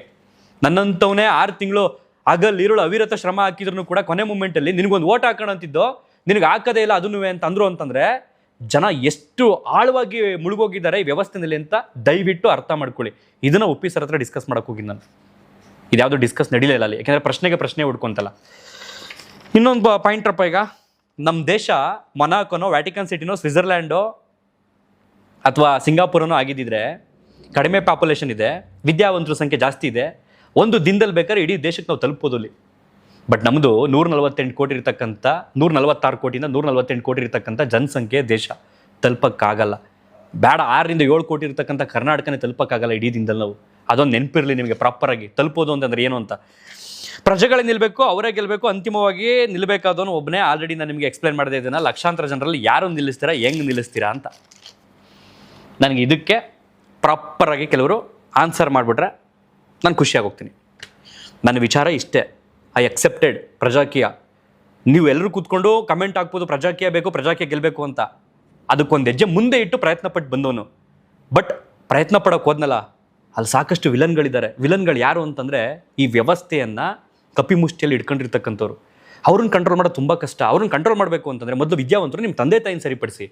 ನನ್ನಂಥವನೇ 6 ತಿಂಗಳು ಹಗಲಿರುಳು ಅವಿರತ ಶ್ರಮ ಹಾಕಿದ್ರು ಕೂಡ ಕೊನೆ ಮೂಮೆಂಟಲ್ಲಿ ನಿನಗೊಂದು ಓಟ್ ಹಾಕೋಣ ಅಂತಿದ್ದೋ, ನಿನಗೆ ಹಾಕೋದೇ ಇಲ್ಲ ಅದನ್ನು ಅಂದ್ರು ಅಂತಂದರೆ ಜನ ಎಷ್ಟು ಆಳವಾಗಿ ಮುಳುಗೋಗಿದ್ದಾರೆ ಈ ವ್ಯವಸ್ಥೆಯಲ್ಲಿ ಅಂತ ದಯವಿಟ್ಟು ಅರ್ಥ ಮಾಡ್ಕೊಳ್ಳಿ. ಇದನ್ನು ಒಪ್ಪಿ ಸರ್ ಹತ್ರ ಡಿಸ್ಕಸ್ ಮಾಡೋಕೆ ಹೋಗಿದ್ದು ನಾನು. ಇದ್ಯಾವುದೋ ಡಿಸ್ಕಸ್ ನಡೀಲೇ ಇಲ್ಲ ಅಲ್ಲಿ, ಯಾಕೆಂದರೆ ಪ್ರಶ್ನೆ ಹುಡ್ಕೊಂತಲ್ಲ. ಇನ್ನೊಂದು ಪಾಯಿಂಟ್ರಪ್ಪ, ಈಗ ನಮ್ಮ ದೇಶ ಮೊನಾಕೋನೋ, ವ್ಯಾಟಿಕನ್ ಸಿಟಿನೋ, ಸ್ವಿಟ್ಜರ್ಲ್ಯಾಂಡೋ ಅಥವಾ ಸಿಂಗಾಪುರನೋ ಆಗಿದ್ದಿದ್ರೆ ಕಡಿಮೆ ಪಾಪ್ಯುಲೇಷನ್ ಇದೆ, ವಿದ್ಯಾವಂತರ ಸಂಖ್ಯೆ ಜಾಸ್ತಿ ಇದೆ, ಒಂದು ದಿನದಲ್ಲಿ ಬೇಕಾದ್ರೆ ಇಡೀ ದೇಶಕ್ಕೆ ನಾವು ತಲುಪೋದು ಅಲ್ಲಿ. ಬಟ್ ನಮ್ಮದು 148 ಕೋಟಿ ಇರ್ತಕ್ಕಂಥ, 146 ಕೋಟಿಯಿಂದ 148 ಕೋಟಿ ಇರ್ತಕ್ಕಂಥ ಜನಸಂಖ್ಯೆ ದೇಶ, ತಲುಪಕ್ಕಾಗಲ್ಲ. ಬೇಡ 6ರಿಂದ 7 ಕೋಟಿ ಇರ್ತಕ್ಕಂಥ ಕರ್ನಾಟಕನೇ ತಲುಪಕ್ಕಾಗಲ್ಲ ಇಡೀ ದಿನದಲ್ಲಿ ನಾವು. ಅದೊಂದು ನೆನಪಿರಲಿ ನಿಮಗೆ ಪ್ರಾಪರಾಗಿ. ತಲುಪೋದು ಅಂತಂದ್ರೆ ಏನು ಅಂತ. ಪ್ರಜೆಗಳೇ ನಿಲ್ಲಬೇಕು, ಅವರೇ ಗೆಲ್ಲಬೇಕು, ಅಂತಿಮವಾಗಿ ನಿಲ್ಲಬೇಕಾದವನು ಒಬ್ಬನೇ. ಆಲ್ರೆಡಿ ನಾನು ನಿಮಗೆ ಎಕ್ಸ್ಪ್ಲೈನ್ ಮಾಡಿದೆ ಇದನ್ನು. ಲಕ್ಷಾಂತರ ಜನರಲ್ಲಿ ಯಾರು ನಿಲ್ಲಿಸ್ತೀರಾ, ಹೆಂಗೆ ನಿಲ್ಲಿಸ್ತೀರಾ ಅಂತ. ನನಗೆ ಇದಕ್ಕೆ ಪ್ರಾಪರಾಗಿ ಕೆಲವರು ಆನ್ಸರ್ ಮಾಡಿಬಿಟ್ರೆ ನಾನು ಖುಷಿಯಾಗಿ ಹೋಗ್ತೀನಿ. ನನ್ನ ವಿಚಾರ ಇಷ್ಟೇ. I accepted Prajakiya. ನೀವು ಎಲ್ಲರೂ ಕೂತ್ಕೊಂಡು ಕಮೆಂಟ್ ಹಾಕ್ಬೋದು ಪ್ರಜಾಕೀಯ ಬೇಕು, ಪ್ರಜಾಕೀಯ ಗೆಲ್ಲಬೇಕು ಅಂತ. ಅದಕ್ಕೊಂದು ಹೆಜ್ಜೆ ಮುಂದೆ ಇಟ್ಟು ಪ್ರಯತ್ನ ಪಟ್ಟು ಬಂದವನು. ಬಟ್ ಪ್ರಯತ್ನ ಪಡೋಕೆ ಹೋದ್ನಲ್ಲ, ಅಲ್ಲಿ ಸಾಕಷ್ಟು ವಿಲನ್ಗಳಿದ್ದಾರೆ. ವಿಲನ್ಗಳು ಯಾರು ಅಂತಂದರೆ ಈ ವ್ಯವಸ್ಥೆಯನ್ನು ಕಪಿಮುಷ್ಟಿಯಲ್ಲಿ ಇಟ್ಕೊಂಡಿರ್ತಕ್ಕಂಥವ್ರು. ಅವ್ರನ್ನ ಕಂಟ್ರೋಲ್ ಮಾಡೋದು ತುಂಬ ಕಷ್ಟ. ಅವ್ರನ್ನ ಕಂಟ್ರೋಲ್ ಮಾಡಬೇಕು ಅಂತಂದರೆ ಮೊದಲು ವಿದ್ಯಾವಂತರು ನಿಮ್ಮ ತಂದೆ ತಾಯಿನ ಸರಿಪಡಿಸಿ,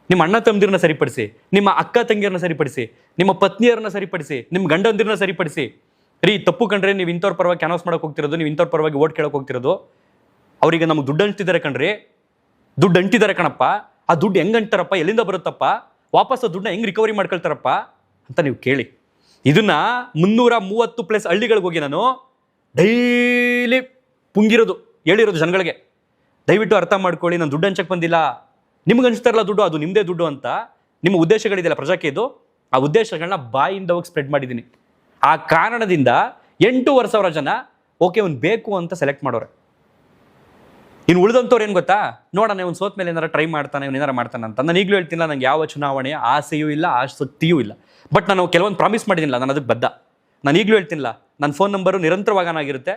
ನಿಮ್ಮ ಅಣ್ಣ ತಮ್ಮದಿರನ್ನ ಸರಿಪಡಿಸಿ, ನಿಮ್ಮ ಅಕ್ಕ ತಂಗಿಯರನ್ನ ಸರಿಪಡಿಸಿ, ನಿಮ್ಮ ಪತ್ನಿಯರನ್ನ ಸರಿಪಡಿಸಿ, ನಿಮ್ಮ ಗಂಡಂದಿರನ್ನ ಸರಿಪಡಿಸಿ. ರೀ ತಪ್ಪು ಕಂಡ್ರೆ ನೀವು ಇಂಥವ್ರ ಪರವಾಗಿ ಕ್ಯಾನ್ವಾಸ್ ಮಾಡೋಕೆ ಹೋಗ್ತಿರೋದು, ನೀವು ಇಂಥವ್ರ ಪರವಾಗಿ ಓಟ್ ಕೇಳೋಕೆ ಹೋಗ್ತಿರೋದು. ಅವರಿಗೆ ನಮಗೆ ದುಡ್ಡು ಅಂಟಿದ್ದಾರೆ ಕಣ್ರಿ, ದುಡ್ಡು ಅಂಟಿದ್ದಾರೆ ಕಣಪ್ಪ. ಆ ದುಡ್ಡು ಹೆಂಗೆ ಅಂಟಾರಪ್ಪ, ಎಲ್ಲಿಂದ ಬರುತ್ತಪ್ಪ, ವಾಪಸ್ ಆ ದುಡ್ಡನ್ನ ಹೆಂಗೆ ರಿಕವರಿ ಮಾಡ್ಕೊಳ್ತಾರಪ್ಪ ಅಂತ ನೀವು ಕೇಳಿ. ಇದನ್ನ 330+ ಹಳ್ಳಿಗಳಿಗೆ ಹೋಗಿ ನಾನು ಡೈಲಿ ಹೇಳಿರೋದು ಜನಗಳಿಗೆ. ದಯವಿಟ್ಟು ಅರ್ಥ ಮಾಡ್ಕೊಳ್ಳಿ. ನಾನು ದುಡ್ಡು ಹಂಚಕ್ಕೆ ಬಂದಿಲ್ಲ, ನಿಮ್ಗೆ ಹಂಚ್ತಾರಲ್ಲ ದುಡ್ಡು, ಅದು ನಿಮ್ಮದೇ ದುಡ್ಡು ಅಂತ ನಿಮ್ಮ ಉದ್ದೇಶಗಳಿದೆಯಲ್ಲ ಪ್ರಜಾಕೀಯದು, ಆ ಉದ್ದೇಶಗಳನ್ನ ಬಾಯಿಂದ ಹೋಗಿ ಸ್ಪ್ರೆಡ್ ಮಾಡಿದ್ದೀನಿ. ಆ ಕಾರಣದಿಂದ 8,500 ಜನ ಓಕೆ ಅವ್ನು ಬೇಕು ಅಂತ ಸೆಲೆಕ್ಟ್ ಮಾಡೋರೆ. ಇನ್ನು ಉಳಿದಂಥವ್ರು ಏನು ಗೊತ್ತಾ, ನೋಡೋಣ ಇವ್ನು ಸೋತ ಮೇಲೆ ಏನಾರು ಟ್ರೈ ಮಾಡ್ತಾನೆ, ಇವ್ನು ಏನಾರು ಮಾಡ್ತಾನೆ ಅಂತ. ನಾನು ಈಗಲೂ ಹೇಳ್ತಿಲ್ಲ, ನಂಗೆ ಯಾವ ಚುನಾವಣೆಯ ಆಸೆಯೂ ಇಲ್ಲ, ಆಸಕ್ತಿಯೂ ಇಲ್ಲ. ಬಟ್ ನಾನು ಕೆಲವೊಂದು ಪ್ರಾಮಿಸ್ ಮಾಡಿದ್ದೀನಿಲ್ಲ, ನಾನು ಅದಕ್ಕೆ ಬದ್ಧ. ನಾನು ಈಗಲೂ ಹೇಳ್ತೀನಿಲ್ಲ, ನನ್ನ ಫೋನ್ ನಂಬರು ನಿರಂತರವಾಗನಾಗಿರುತ್ತೆ.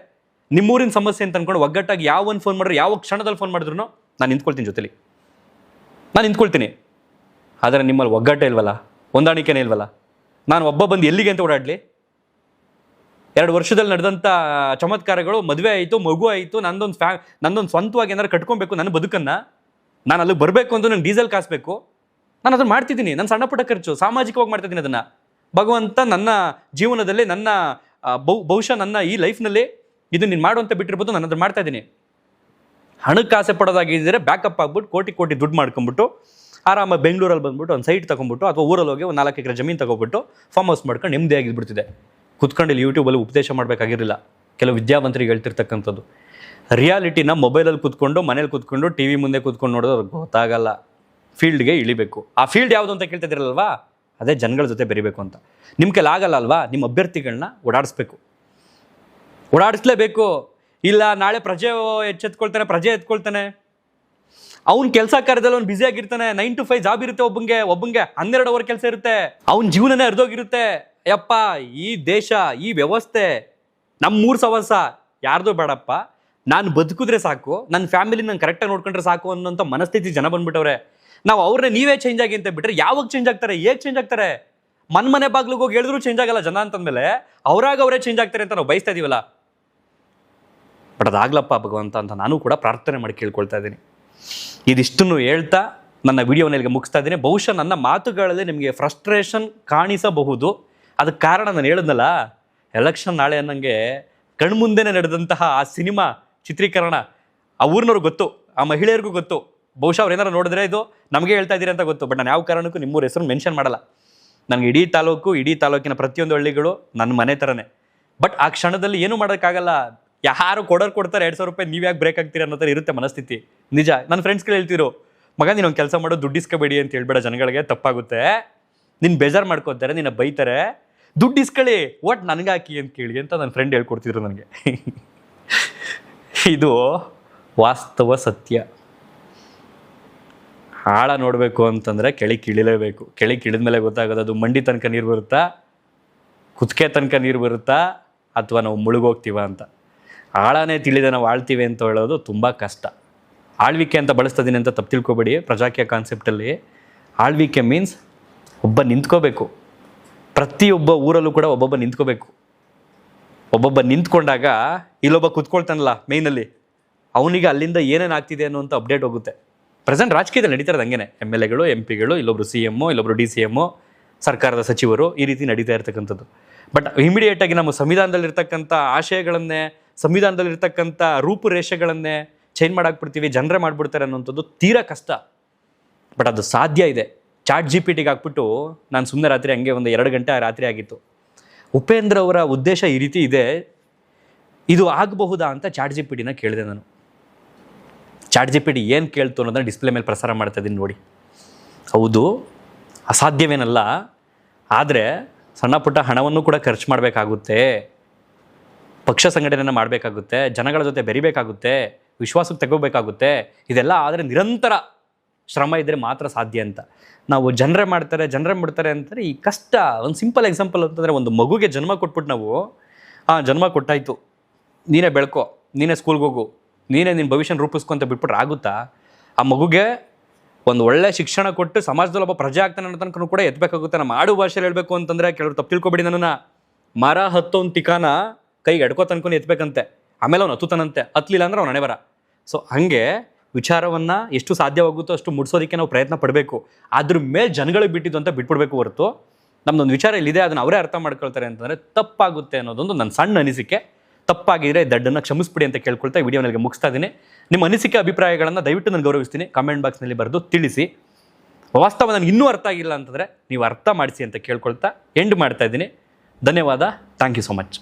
ನಿಮ್ಮೂರಿನ ಸಮಸ್ಯೆ ಅಂತ ಅಂದ್ಕೊಂಡು ಒಗ್ಗಟ್ಟಾಗಿ ಯಾವ ಒಂದು ಫೋನ್ ಮಾಡಿದ್ರೆ, ಯಾವ ಕ್ಷಣದಲ್ಲಿ ಫೋನ್ ಮಾಡಿದ್ರು ನಾನು ನಿಂತ್ಕೊಳ್ತೀನಿ ಜೊತೆಲಿ, ನಾನು ನಿಂತ್ಕೊಳ್ತೀನಿ. ಆದರೆ ನಿಮ್ಮಲ್ಲಿ ಒಗ್ಗಟ್ಟೆ ಇಲ್ವಲ್ಲ, ಹೊಂದಾಣಿಕೆನೇ ಇಲ್ವಲ್ಲ. ನಾನು ಒಬ್ಬ ಬಂದು ಎಲ್ಲಿಗೆ ಅಂತ ಓಡಾಡಲಿ? 2 ವರ್ಷದಲ್ಲಿ ನಡೆದಂಥ ಚಮತ್ಕಾರಗಳು, ಮದುವೆ ಆಯಿತು, ಮಗು ಆಯಿತು, ನಂದೊಂದು ಸ್ವಂತವಾಗಿ ಏನಾರು ಕಟ್ಕೊಬೇಕು ನನ್ನ ಬದುಕನ್ನು. ನಾನು ಅಲ್ಲಿಗೆ ಬರಬೇಕು ಅಂತ ನಂಗೆ ಡೀಸೆಲ್ ಕಾಸಬೇಕು, ನಾನು ಅದನ್ನು ಮಾಡ್ತಿದ್ದೀನಿ. ನನ್ನ ಸಣ್ಣ ಪುಟ್ಟ ಖರ್ಚು ಸಾಮಾಜಿಕವಾಗಿ ಮಾಡ್ತಿದ್ದೀನಿ. ಅದನ್ನು ಭಗವಂತ ನನ್ನ ಜೀವನದಲ್ಲಿ, ನನ್ನ ಬಹುಶಃ ನನ್ನ ಈ ಲೈಫ್ನಲ್ಲಿ ಇದು ನೀನು ಮಾಡುವಂತ ಬಿಟ್ಟಿರ್ಬೋದು, ನಾನು ಅದನ್ನು ಮಾಡ್ತಾ ಇದ್ದೀನಿ. ಹಣಕ್ಕೆ ಆಸೆ ಪಡೋದಾಗಿದ್ದರೆ ಬ್ಯಾಕಪ್ ಆಗ್ಬಿಟ್ಟು ಕೋಟಿ ದುಡ್ಡು ಮಾಡ್ಕೊಂಬಿಟ್ಟು ಆರಾಮಾಗಿ ಬೆಂಗಳೂರಲ್ಲಿ ಬಂದ್ಬಿಟ್ಟು ಒಂದು ಸೈಟ್ ತೊಗೊಂಬಿಟ್ಟು, ಅಥವಾ ಊರಲ್ಲಿ ಹೋಗಿ ಒಂದು 4 ಎಕರೆ ಜಮೀನು ತೊಗೊಬಿಟ್ಟು ಫಾರ್ಮ್ ಹೌಸ್ ಮಾಡ್ಕೊಂಡು ನೆಮ್ಮದಿಯಾಗಿದ್ಬಿಡ್ತಿದೆ. ಕುತ್ಕೊಂಡು ಇಲ್ಲಿ ಯೂಟ್ಯೂಬಲ್ಲಿ ಉಪದೇಶ ಮಾಡಬೇಕಾಗಿರಲಿಲ್ಲ. ಕೆಲವು ವಿದ್ಯಾವಂತರಿಗೆ ಹೇಳ್ತಿರ್ತಕ್ಕಂಥದ್ದು ರಿಯಾಲಿಟಿನ ಮೊಬೈಲಲ್ಲಿ ಕೂತ್ಕೊಂಡು, ಮನೇಲಿ ಕೂತ್ಕೊಂಡು, ಟಿ ವಿ ಮುಂದೆ ಕೂತ್ಕೊಂಡು ನೋಡೋದು ಅವ್ರಿಗೆ ಗೊತ್ತಾಗಲ್ಲ. ಫೀಲ್ಡ್ಗೆ ಇಳಿಬೇಕು. ಆ ಫೀಲ್ಡ್ ಯಾವುದು ಅಂತ ಕೇಳ್ತಿದ್ದೀರಲ್ವಾ, ಅದೇ ಜನಗಳ ಜೊತೆ ಬೆರಿಬೇಕು ಅಂತ. ನಿಮ್ಮ ಕೈಲಿ ಆಗಲ್ಲ ಅಲ್ವಾ, ನಿಮ್ಮ ಅಭ್ಯರ್ಥಿಗಳನ್ನ ಓಡಾಡಿಸ್ಲೇಬೇಕು. ಇಲ್ಲ ನಾಳೆ ಪ್ರಜೆ ಎಚ್ಚೆತ್ಕೊಳ್ತಾನೆ, ಪ್ರಜೆ ಎತ್ಕೊಳ್ತಾನೆ, ಅವ್ನ ಕೆಲಸ ಕಾರ್ಯದಲ್ಲಿ ಅವ್ನು ಬ್ಯುಸಿ ಆಗಿರ್ತಾನೆ. 9 to 5 ಜಾಬ್ ಇರುತ್ತೆ ಒಬ್ಬಂಗೆ 12 ಅವರ್ ಕೆಲಸ ಇರುತ್ತೆ, ಅವ್ನ ಜೀವನನೇ ಹರಿದೋಗಿರುತ್ತೆ. ಯಪ್ಪ, ಈ ದೇಶ, ಈ ವ್ಯವಸ್ಥೆ, ನಮ್ಮೂರು ಸವಸ ಯಾರ್ದು ಬೇಡಪ್ಪ, ನಾನು ಬದುಕಿದ್ರೆ ಸಾಕು, ನನ್ನ ಫ್ಯಾಮಿಲಿ ನಾನು ಕರೆಕ್ಟಾಗಿ ನೋಡ್ಕೊಂಡ್ರೆ ಸಾಕು ಅನ್ನೋಂಥ ಮನಸ್ಥಿತಿ ಜನ ಬಂದ್ಬಿಟ್ಟವ್ರೆ. ನಾವು ಅವ್ರನ್ನೇ ನೀವೇ ಚೇಂಜ್ ಆಗಿ ಅಂತ ಬಿಟ್ಟರೆ ಯಾವಾಗ ಚೇಂಜ್ ಆಗ್ತಾರೆ, ಹೇಗೆ ಚೇಂಜ್ ಆಗ್ತಾರೆ? ಮನೆ ಬಾಗ್ಲಿಗೆ ಹೋಗಿ ಹೇಳಿದ್ರು ಚೇಂಜ್ ಆಗಲ್ಲ ಜನ ಅಂತಂದಮೇಲೆ ಅವರೇ ಚೇಂಜ್ ಆಗ್ತಾರೆ ಅಂತ ನಾವು ಬಯಸ್ತಾ ಇದೀವಲ್ಲ. ಬಟ್ ಅದಾಗ್ಲಪ್ಪ ಭಗವಂತ ಅಂತ ನಾನು ಕೂಡ ಪ್ರಾರ್ಥನೆ ಮಾಡಿ ಕೇಳ್ಕೊಳ್ತಾ ಇದ್ದೀನಿ. ಇದಿಷ್ಟನ್ನು ಹೇಳ್ತಾ ನನ್ನ ವಿಡಿಯೋನಿಗೆ ಮುಗಿಸ್ತಾ ಇದ್ದೀನಿ. ಬಹುಶಃ ನನ್ನ ಮಾತುಗಳಲ್ಲಿ ನಿಮಗೆ ಫ್ರಸ್ಟ್ರೇಷನ್ ಕಾಣಿಸಬಹುದು. ಅದಕ್ಕೆ ಕಾರಣ ನಾನು ಹೇಳಿದ್ನಲ್ಲ, ಎಲೆಕ್ಷನ್ ನಾಳೆ ಅನ್ನಂಗೆ ಕಣ್ಮುಂದೆನೇ ನಡೆದಂತಹ ಆ ಸಿನಿಮಾ ಚಿತ್ರೀಕರಣ ಆ ಊರಿನವ್ರಿಗೆ ಗೊತ್ತು, ಆ ಮಹಿಳೆಯರಿಗೂ ಗೊತ್ತು. ಬಹುಶಃ ಅವ್ರು ಏನಾರು ನೋಡಿದ್ರೆ ಇದು ನಮಗೆ ಹೇಳ್ತಾ ಇದ್ದೀರಿ ಅಂತ ಗೊತ್ತು. ಬಟ್ ನಾನು ಯಾವ ಕಾರಣಕ್ಕೂ ನಿಮ್ಮೂರ ಹೆಸರು ಮೆನ್ಷನ್ ಮಾಡಲ್ಲ. ನನಗೆ ಇಡೀ ತಾಲೂಕಿನ ಪ್ರತಿಯೊಂದು ಹಳ್ಳಿಗಳು ನನ್ನ ಮನೆ ಥರನೇ. ಬಟ್ ಆ ಕ್ಷಣದಲ್ಲಿ ಏನೂ ಮಾಡೋಕ್ಕಾಗಲ್ಲ. ಯಾರು ಕೊಡ್ತಾರೆ 2,000 ರೂಪಾಯಿ, ನೀವು ಯಾಕೆ ಬ್ರೇಕ್ ಆಗ್ತೀರಿ ಅನ್ನೋ ಥರ ಇರುತ್ತೆ ಮನಸ್ಥಿತಿ. ನಿಜ. ನನ್ನ ಫ್ರೆಂಡ್ಸ್ಗಳು ಹೇಳ್ತಿರೋ, ಮಗ ನೀನು ಒಂದು ಕೆಲಸ ಮಾಡೋ, ದುಡ್ಡು ಇಸ್ಕೋಬೇಡಿ ಅಂತ ಹೇಳ್ಬೇಡ ಜನಗಳಿಗೆ, ತಪ್ಪಾಗುತ್ತೆ, ನಿನ್ನ ಬೇಜಾರು ಮಾಡ್ಕೋತಾರೆ, ನಿನ್ನ ಬೈತಾರೆ, ದುಡ್ಡು ಇಸ್ಕೊಳ್ಳಿ, ಒಟ್ ನನಗೆ ಹಾಕಿ ಅಂತ ಕೇಳಿ ಅಂತ ನನ್ನ ಫ್ರೆಂಡ್ ಹೇಳ್ಕೊಡ್ತಿದ್ರು ನನಗೆ. ಇದು ವಾಸ್ತವ ಸತ್ಯ. ಆಳ ನೋಡಬೇಕು ಅಂತಂದರೆ ಕೆಳಗಿಳಿಲೇಬೇಕು. ಕೆಳಗಿಳಿದ ಮೇಲೆ ಗೊತ್ತಾಗೋದು ಅದು ಮಂಡಿ ತನಕ ನೀರು ಬರುತ್ತಾ, ಕುತ್ತಿಗೆ ತನಕ ನೀರು ಬರುತ್ತಾ, ಅಥವಾ ನಾವು ಮುಳುಗೋಗ್ತೀವ ಅಂತ. ಆಳನೇ ತಿಳಿದೆ ನಾವು ಆಳ್ತೀವಿ ಅಂತ ಹೇಳೋದು ತುಂಬ ಕಷ್ಟ. ಆಳ್ವಿಕೆ ಅಂತ ಬಳಸ್ತಿದ್ದೀನಿ ಅಂತ ತಪ್ಪು ತಿಳ್ಕೊಬೇಡಿ. ಪ್ರಜಾಕೀಯ ಕಾನ್ಸೆಪ್ಟಲ್ಲಿ ಆಳ್ವಿಕೆ ಮೀನ್ಸ್ ಒಬ್ಬ ನಿಂತ್ಕೋಬೇಕು. ಪ್ರತಿಯೊಬ್ಬ ಊರಲ್ಲೂ ಕೂಡ ಒಬ್ಬೊಬ್ಬ ನಿಂತ್ಕೋಬೇಕು. ಒಬ್ಬೊಬ್ಬ ನಿಂತ್ಕೊಂಡಾಗ ಇಲ್ಲೊಬ್ಬ ಕೂತ್ಕೊಳ್ತಾನಲ್ಲ ಮೇಯ್ನಲ್ಲಿ, ಅವನಿಗೆ ಅಲ್ಲಿಂದ ಏನೇನು ಆಗ್ತಿದೆ ಅನ್ನೋಂಥ ಅಪ್ಡೇಟ್ ಹೋಗುತ್ತೆ. ಪ್ರೆಸೆಂಟ್ ರಾಜಕೀಯದಲ್ಲಿ ನಡೀತಾರೆ ಹಂಗೇನೆ. MLAಗಳು, MP ಗಳು, ಇಲ್ಲೊಬ್ರು CM, ಇಲ್ಲೊಬ್ರು DCM, ಸರ್ಕಾರದ ಸಚಿವರು, ಈ ರೀತಿ ನಡೀತಾ ಇರ್ತಕ್ಕಂಥದ್ದು. ಬಟ್ ಇಮಿಡಿಯೇಟಾಗಿ ನಮ್ಮ ಸಂವಿಧಾನದಲ್ಲಿರ್ತಕ್ಕಂಥ ಆಶಯಗಳನ್ನೇ, ಸಂವಿಧಾನದಲ್ಲಿರ್ತಕ್ಕಂಥ ರೂಪುರೇಷೆಗಳನ್ನೇ ಚೇಂಜ್ ಮಾಡಾಕ್ಬಿಡ್ತೀವಿ, ಜನರೇ ಮಾಡಿಬಿಡ್ತಾರೆ ಅನ್ನೋಂಥದ್ದು ತೀರಾ ಕಷ್ಟ. ಬಟ್ ಅದು ಸಾಧ್ಯ ಇದೆ. ChatGPTಗೆ ಹಾಕ್ಬಿಟ್ಟು ನಾನು ಸುಮ್ಮನೆ ರಾತ್ರಿ ಹಂಗೆ ಒಂದು 2 ಗಂಟೆ ರಾತ್ರಿ ಆಗಿತ್ತು. ಉಪೇಂದ್ರ ಅವರ ಉದ್ದೇಶ ಈ ರೀತಿ ಇದೆ, ಇದು ಆಗಬಹುದಾ ಅಂತ ChatGPTನ ಕೇಳಿದೆ ನಾನು. ChatGPT ಏನು ಕೇಳ್ತು ಅನ್ನೋದನ್ನ ಡಿಸ್ಪ್ಲೇ ಮೇಲೆ ಪ್ರಸಾರ ಮಾಡ್ತಾ ಇದ್ದೀನಿ ನೋಡಿ. ಹೌದು, ಅಸಾಧ್ಯವೇನಲ್ಲ, ಆದರೆ ಸಣ್ಣ ಪುಟ್ಟ ಹಣವನ್ನು ಕೂಡ ಖರ್ಚು ಮಾಡಬೇಕಾಗುತ್ತೆ, ಪಕ್ಷ ಸಂಘಟನೆಯನ್ನು ಮಾಡಬೇಕಾಗುತ್ತೆ, ಜನಗಳ ಜೊತೆ ಬೆರಿಬೇಕಾಗುತ್ತೆ, ವಿಶ್ವಾಸಕ್ಕೆ ತಗೋಬೇಕಾಗುತ್ತೆ. ಇದೆಲ್ಲ ಆದರೆ ನಿರಂತರ ಶ್ರಮ ಇದ್ದರೆ ಮಾತ್ರ ಸಾಧ್ಯ ಅಂತ. ನಾವು ಜನರೇ ಮಾಡ್ತಾರೆ ಅಂತಾರೆ ಈ ಕಷ್ಟ. ಒಂದು ಸಿಂಪಲ್ ಎಕ್ಸಾಂಪಲ್ ಅಂತಂದರೆ, ಒಂದು ಮಗುಗೆ ಜನ್ಮ ಕೊಟ್ಬಿಟ್ಟು ನಾವು ಜನ್ಮ ಕೊಟ್ಟಾಯಿತು, ನೀನೇ ಬೆಳ್ಕೊ, ನೀನೇ ಸ್ಕೂಲ್ಗೆ ಹೋಗು, ನೀನೇ ನಿನ್ನ ಭವಿಷ್ಯನ ರೂಪಿಸ್ಕೊ ಅಂತ ಬಿಟ್ಬಿಟ್ರೆ ಆಗುತ್ತಾ? ಆ ಮಗುಗೆ ಒಂದು ಒಳ್ಳೆ ಶಿಕ್ಷಣ ಕೊಟ್ಟು ಸಮಾಜದಲ್ಲಿ ಒಬ್ಬ ಪ್ರಜೆ ಆಗ್ತಾನೆ ಅನ್ನೋ ತನಕ ಕೂಡ ಎತ್ತಬೇಕಾಗುತ್ತೆ. ನಮ್ಮ ಆಡು ಭಾಷೆಯಲ್ಲಿ ಹೇಳಬೇಕು ಅಂತಂದರೆ, ಕೆಲವರು ತಪ್ಪು ತಿಳ್ಕೊಬೇಡಿ ನನ್ನನ್ನು, ಮರ ಹತ್ತೋನ್ ತಿಕಾನ ಕೈಗೆ ಎಡ್ಕೋ ತನ್ಕೊಂಡು ಎತ್ತಬೇಕಂತೆ, ಆಮೇಲೆ ಅವ್ನು ಹತ್ತುತ್ತಾನಂತೆ, ಹತ್ತಲಿಲ್ಲ ಅಂದ್ರೆ ಅವ್ನು ಹಣೆ ಬರ. ಸೊ ಹಾಗೆ ವಿಚಾರವನ್ನು ಎಷ್ಟು ಸಾಧ್ಯವಾಗುತ್ತೋ ಅಷ್ಟು ಮುಡ್ಸೋದಕ್ಕೆ ನಾವು ಪ್ರಯತ್ನ ಪಡಬೇಕು. ಅದ್ರ ಮೇಲೆ ಜನಗಳಿಗೆ ಬಿಟ್ಟಿದ್ದು ಅಂತ ಬಿಟ್ಬಿಡ್ಬೇಕು ಹೊರತು, ನಮ್ಮದೊಂದು ವಿಚಾರ ಇಲ್ಲಿದೆ ಅದನ್ನು ಅವರೇ ಅರ್ಥ ಮಾಡ್ಕೊಳ್ತಾರೆ ಅಂತಂದರೆ ತಪ್ಪಾಗುತ್ತೆ ಅನ್ನೋದೊಂದು ನನ್ನ ಸಣ್ಣ ಅನಿಸಿಕೆ. ತಪ್ಪಾಗಿದ್ರೆ ದಡ್ಡನ್ನು ಕ್ಷಮಿಸ್ಬಿಡಿ ಅಂತ ಕೇಳ್ಕೊಳ್ತಾ ಈ ವಿಡಿಯೋ ನನಗೆ ಮುಗಿಸ್ತಾ ಇದ್ದೀನಿ. ನಿಮ್ಮ ಅನಿಸಿಕೆ ಅಭಿಪ್ರಾಯಗಳನ್ನು ದಯವಿಟ್ಟು ನಾನು ಗೌರವಿಸ್ತೀನಿ. ಕಾಮೆಂಟ್ ಬಾಕ್ಸ್ನಲ್ಲಿ ಬರೆದು ತಿಳಿಸಿ. ವಾಸ್ತವ ನನಗೆ ಇನ್ನೂ ಅರ್ಥ ಆಗಿಲ್ಲ ಅಂತಂದರೆ ನೀವು ಅರ್ಥ ಮಾಡಿಸಿ ಅಂತ ಕೇಳ್ಕೊಳ್ತಾ ಎಂಡ್ ಮಾಡ್ತಾ ಇದ್ದೀನಿ. ಧನ್ಯವಾದ. Thank you so much.